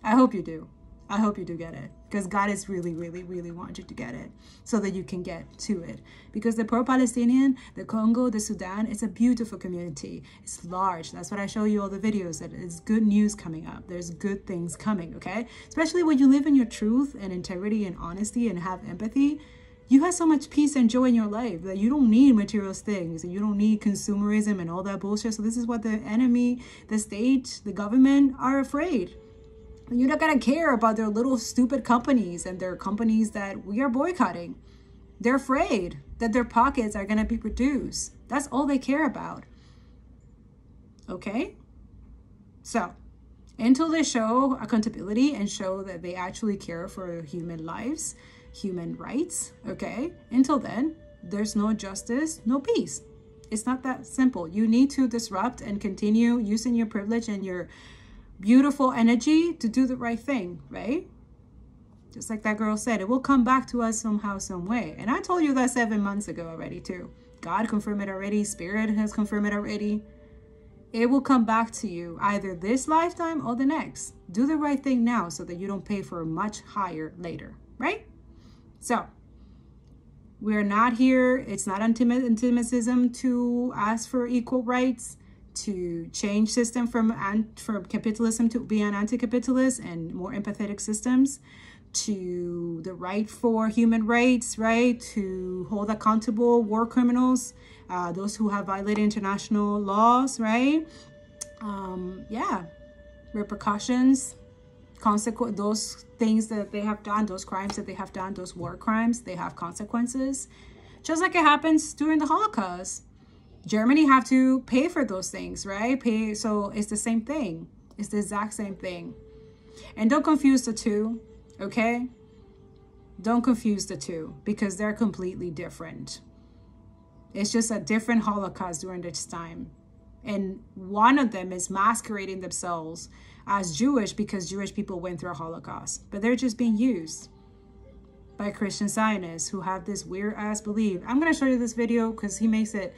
Speaker 11: I hope you do. I hope you do get it. Because God is really, really, really wants you to get it so that you can get to it. Because the pro-Palestinian, the Congo, the Sudan, it's a beautiful community. It's large. That's what I show you all the videos. That it's good news coming up. There's good things coming, okay? Especially when you live in your truth and integrity and honesty and have empathy. You have so much peace and joy in your life that you don't need material things and you don't need consumerism and all that bullshit. So this is what the enemy, the state, the government are afraid. You're not going to care about their little stupid companies and their companies that we are boycotting. They're afraid that their pockets are going to be reduced. That's all they care about. Okay? So, until they show accountability and show that they actually care for human lives, human rights, okay? Until then, there's no justice, no peace. It's not that simple. You need to disrupt and continue using your privilege and your beautiful energy to do the right thing, right? Just like that girl said, it will come back to us somehow, some way. And I told you that 7 months ago already too. God confirmed it already. Spirit has confirmed it already. It will come back to you either this lifetime or the next. Do the right thing now so that you don't pay for a much higher later, right? So we're not here. It's not anti-Semitism to ask for equal rights, to change system from capitalism to be an anti-capitalist and more empathetic systems, to the right for human rights, right? To hold accountable war criminals, those who have violated international laws, right? Yeah, repercussions, consequence, those things that they have done, those crimes that they have done, those war crimes, they have consequences. Just like it happens during the Holocaust. Germany have to pay for those things, right? So it's the same thing. It's the exact same thing. And don't confuse the two, okay? Don't confuse the two because they're completely different. It's just a different Holocaust during this time. And one of them is masquerading themselves as Jewish because Jewish people went through a Holocaust. But they're just being used by Christian Zionists who have this weird ass belief. I'm going to show you this video because he makes it,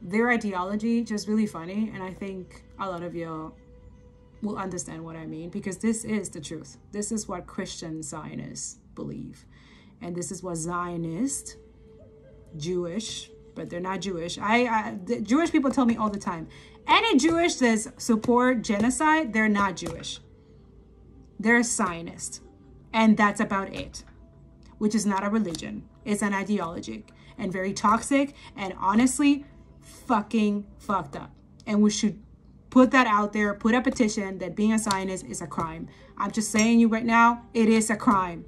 Speaker 11: their ideology, just really funny. And I think a lot of y'all will understand what I mean because this is the truth. This is what Christian Zionists believe. And this is what Zionist, Jewish, but they're not Jewish. The Jewish people tell me all the time, any Jewish that support genocide, they're not Jewish. They're Zionist. And that's about it, which is not a religion. It's an ideology and very toxic and honestly fucking fucked up. And we should put that out there, put a petition that being a Zionist is a crime. I'm just saying you right now, it is a crime.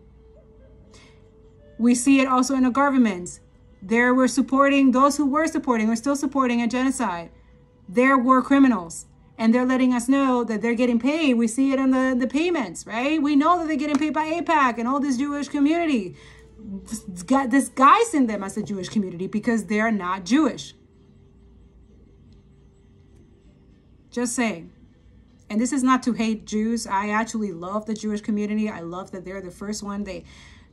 Speaker 11: We see it also in the governments. There were supporting, those who were supporting, or still supporting a genocide. There were criminals. And they're letting us know that they're getting paid. We see it in the payments, right? We know that they're getting paid by AIPAC and all this Jewish community. Disguising them as a Jewish community because they're not Jewish. Just saying. And this is not to hate Jews. I actually love the Jewish community. I love that they're the first one. They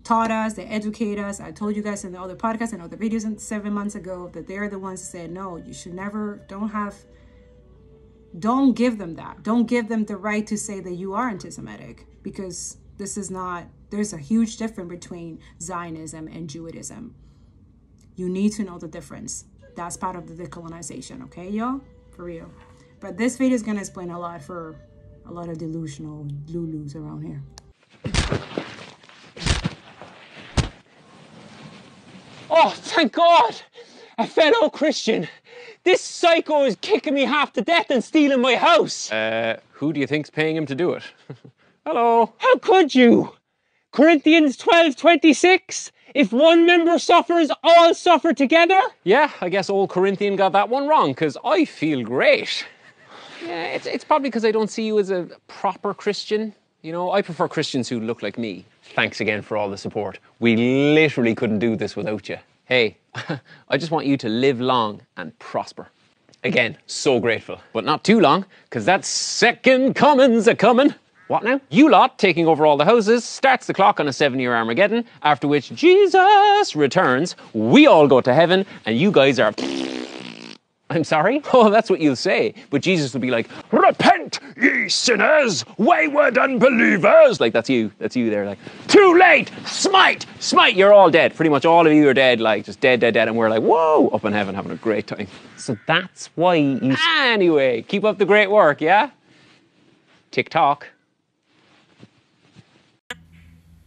Speaker 11: taught us, they educate us. I told you guys in the other podcasts and other videos 7 months ago that they're the ones who said, no, you should never, don't give them that. Don't give them the right to say that you are anti-Semitic, because this is not, there's a huge difference between Zionism and Judaism. You need to know the difference. That's part of the decolonization, okay, y'all? For real. But this video is going to explain a lot for a lot of delusional Lulus around here.
Speaker 2: Oh, thank God! A fellow Christian. This psycho is kicking me half to death and stealing my house.
Speaker 3: Who do you think's paying him to do it? Hello?
Speaker 2: How could you? Corinthians 12:26. If one member suffers, all suffer together.
Speaker 3: Yeah, I guess old Corinthian got that one wrong, because I feel great. Yeah, it's probably because I don't see you as a proper Christian. You know, I prefer Christians who look like me. Thanks again for all the support. We literally couldn't do this without you. Hey, I just want you to live long and prosper. Again, so grateful. But not too long, because that second coming's a-coming. What now? You lot taking over all the houses starts the clock on a 7-year Armageddon, after which Jesus returns, we all go to heaven, and you guys are... I'm sorry? Oh, that's what you'll say. But Jesus will be like, repent, ye sinners, wayward unbelievers. Like, that's you there, like, too late, smite, you're all dead. Pretty much all of you are dead, like, just dead. And we're like, whoa, up in heaven having a great time. So that's why you... Anyway, keep up the great work, yeah? TikTok.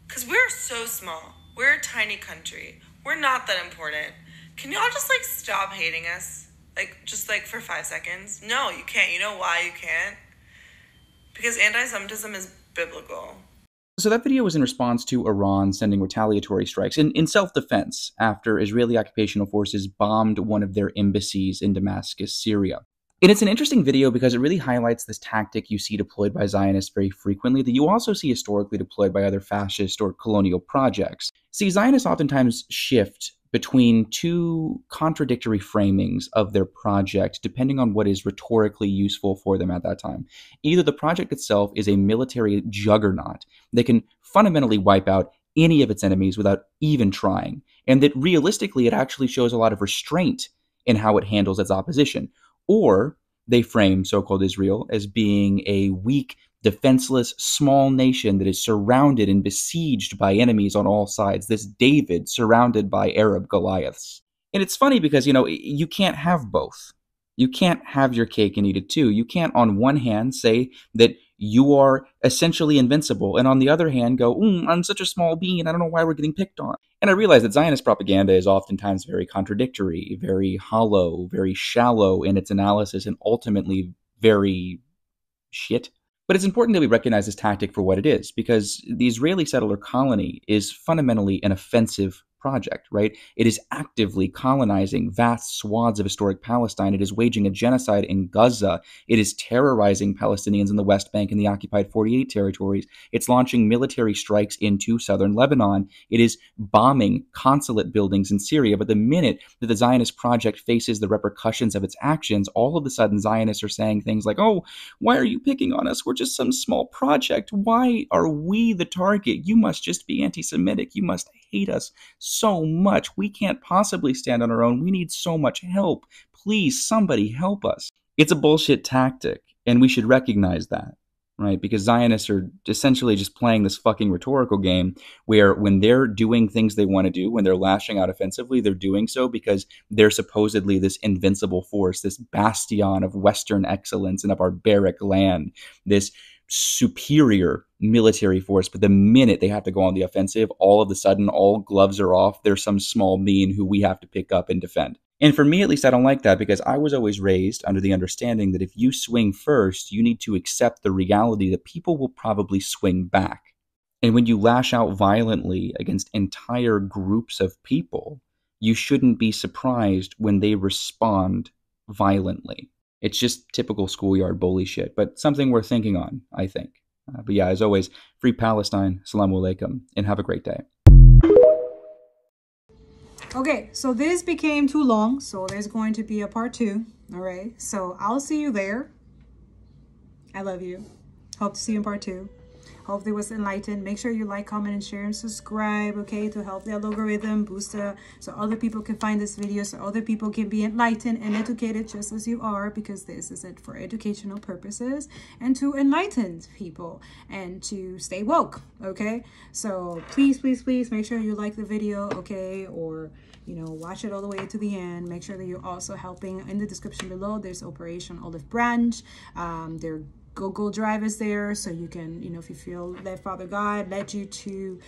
Speaker 10: Because we're so small. We're a tiny country. We're not that important. Can y'all just, like, stop hating us? Like, just, like, for 5 seconds? No, you can't. You know why you can't? Because anti-Semitism is biblical.
Speaker 20: So that video was in response to Iran sending retaliatory strikes in self-defense after Israeli occupational forces bombed one of their embassies in Damascus, Syria. And it's an interesting video because it really highlights this tactic you see deployed by Zionists very frequently that you also see historically deployed by other fascist or colonial projects. See, Zionists oftentimes shift between two contradictory framings of their project, depending on what is rhetorically useful for them at that time. Either the project itself is a military juggernaut that can fundamentally wipe out any of its enemies without even trying, and that realistically it actually shows a lot of restraint in how it handles its opposition. Or they frame so-called Israel as being a weak, defenseless, small nation that is surrounded and besieged by enemies on all sides. This David surrounded by Arab Goliaths. And it's funny because, you know, you can't have both. You can't have your cake and eat it too. You can't on one hand say that you are essentially invincible, and on the other hand go, I'm such a small bean, I don't know why we're getting picked on. And I realize that Zionist propaganda is oftentimes very contradictory, very hollow, very shallow in its analysis, and ultimately very shit. But it's important that we recognize this tactic for what it is, because the Israeli settler colony is fundamentally an offensive project, right? It is actively colonizing vast swaths of historic Palestine. It is waging a genocide in Gaza. It is terrorizing Palestinians in the West Bank and the occupied 48 territories. It's launching military strikes into southern Lebanon. It is bombing consulate buildings in Syria. But the minute that the Zionist project faces the repercussions of its actions, all of a sudden Zionists are saying things like, oh, why are you picking on us? We're just some small project. Why are we the target? You must just be anti-Semitic. You must hate us so much. We can't possibly stand on our own. We need so much help. Please, somebody help us. It's a bullshit tactic, and we should recognize that, right? Because Zionists are essentially just playing this fucking rhetorical game where when they're doing things they want to do, when they're lashing out offensively, they're doing so because they're supposedly this invincible force, this bastion of Western excellence in a barbaric land, this superior military force. But the minute they have to go on the offensive, all of a sudden, all gloves are off. There's some small bean who we have to pick up and defend. And for me, at least, I don't like that, because I was always raised under the understanding that if you swing first, you need to accept the reality that people will probably swing back. And when you lash out violently against entire groups of people, you shouldn't be surprised when they respond violently. It's just typical schoolyard bully shit, but something worth thinking on, I think. But yeah, as always, free Palestine, Assalamu alaikum, and have a great day.
Speaker 11: Okay, so this became too long, so there's going to be a part 2. All right, so I'll see you there. I love you. Hope to see you in part 2. Hope it was enlightened. Make sure you like, comment, and share, and subscribe, okay, to help the algorithm boost so other people can find this video, so other people can be enlightened and educated just as you are, because this is it for educational purposes and to enlighten people and to stay woke, okay? So please, please, please make sure you like the video, okay, or watch it all the way to the end. Make sure that you're also helping. In the description below, there's Operation Olive Branch. Their Google Drive is there, so you can, if you feel that Father God led you to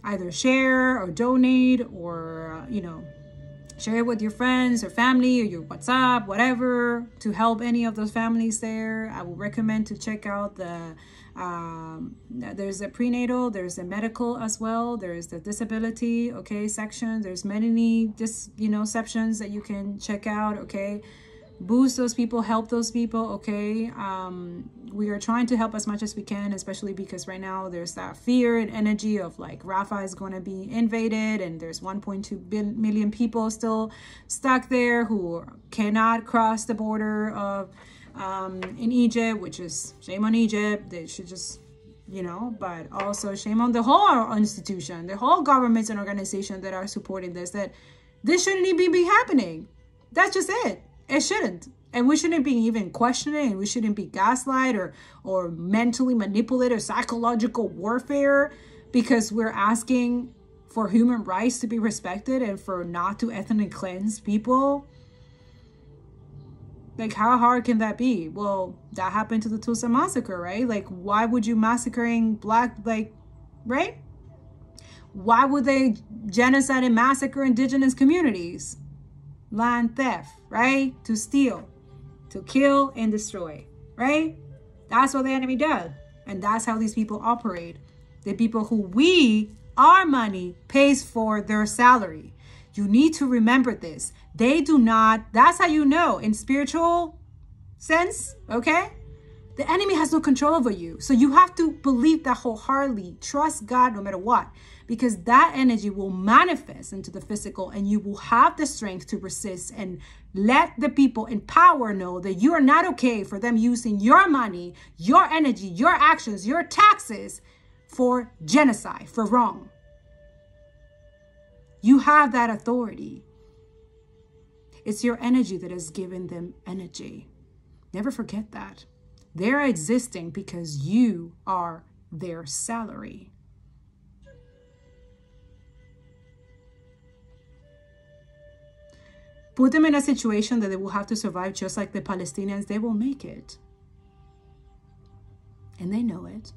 Speaker 11: either share or donate or, share it with your friends or family or your WhatsApp, whatever, to help any of those families there. I would recommend to check out there's a prenatal, there's a medical as well, there's the disability, okay, section. There's many, sections that you can check out, okay. Boost those people, help those people, okay. We are trying to help as much as we can, especially because right now there's that fear and energy of like Rafah is going to be invaded, and there's 1.2 million people still stuck there who cannot cross the border of in Egypt, which is shame on Egypt. They should just, but also shame on the whole institution, the whole governments and organizations that are supporting this, that this shouldn't even be happening. That's just it. It shouldn't. And we shouldn't be even questioning, and we shouldn't be gaslight or mentally manipulated or psychological warfare because we're asking for human rights to be respected and for not to ethnically cleanse people. Like, how hard can that be? Well, that happened to the Tulsa massacre, right? Like, why would you massacring black, right? Why would they genocide and massacre indigenous communities? Land theft, right? To steal, to kill and destroy, right? That's what the enemy does. And that's how these people operate. The people who our money pays for their salary. You need to remember this. They do not, that's how you know in spiritual sense, okay? The enemy has no control over you. So you have to believe that wholeheartedly. Trust God no matter what. Because that energy will manifest into the physical, and you will have the strength to resist and let the people in power know that you are not okay for them using your money, your energy, your actions, your taxes for genocide, for wrong. You have that authority. It's your energy that has given them energy. Never forget that. They're existing because you are their salary. Put them in a situation that they will have to survive just like the Palestinians. They will make it. And they know it.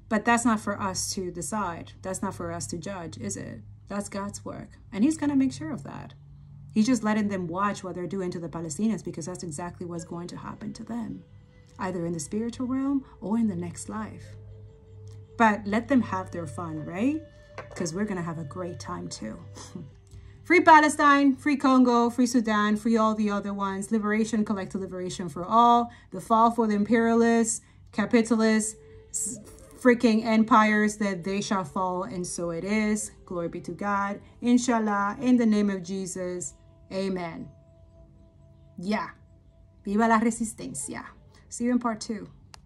Speaker 11: But that's not for us to decide. That's not for us to judge, is it? That's God's work. And he's going to make sure of that. He's just letting them watch what they're doing to the Palestinians, because that's exactly what's going to happen to them, either in the spiritual realm or in the next life. But let them have their fun, right? Because we're going to have a great time too. Free Palestine, free Congo, free Sudan, free all the other ones. Liberation, collective liberation for all. The fall for the imperialists, capitalists, freaking empires, that they shall fall, and so it is. Glory be to God. Inshallah, in the name of Jesus. Amen. Yeah. Viva la resistencia. See you in part 2.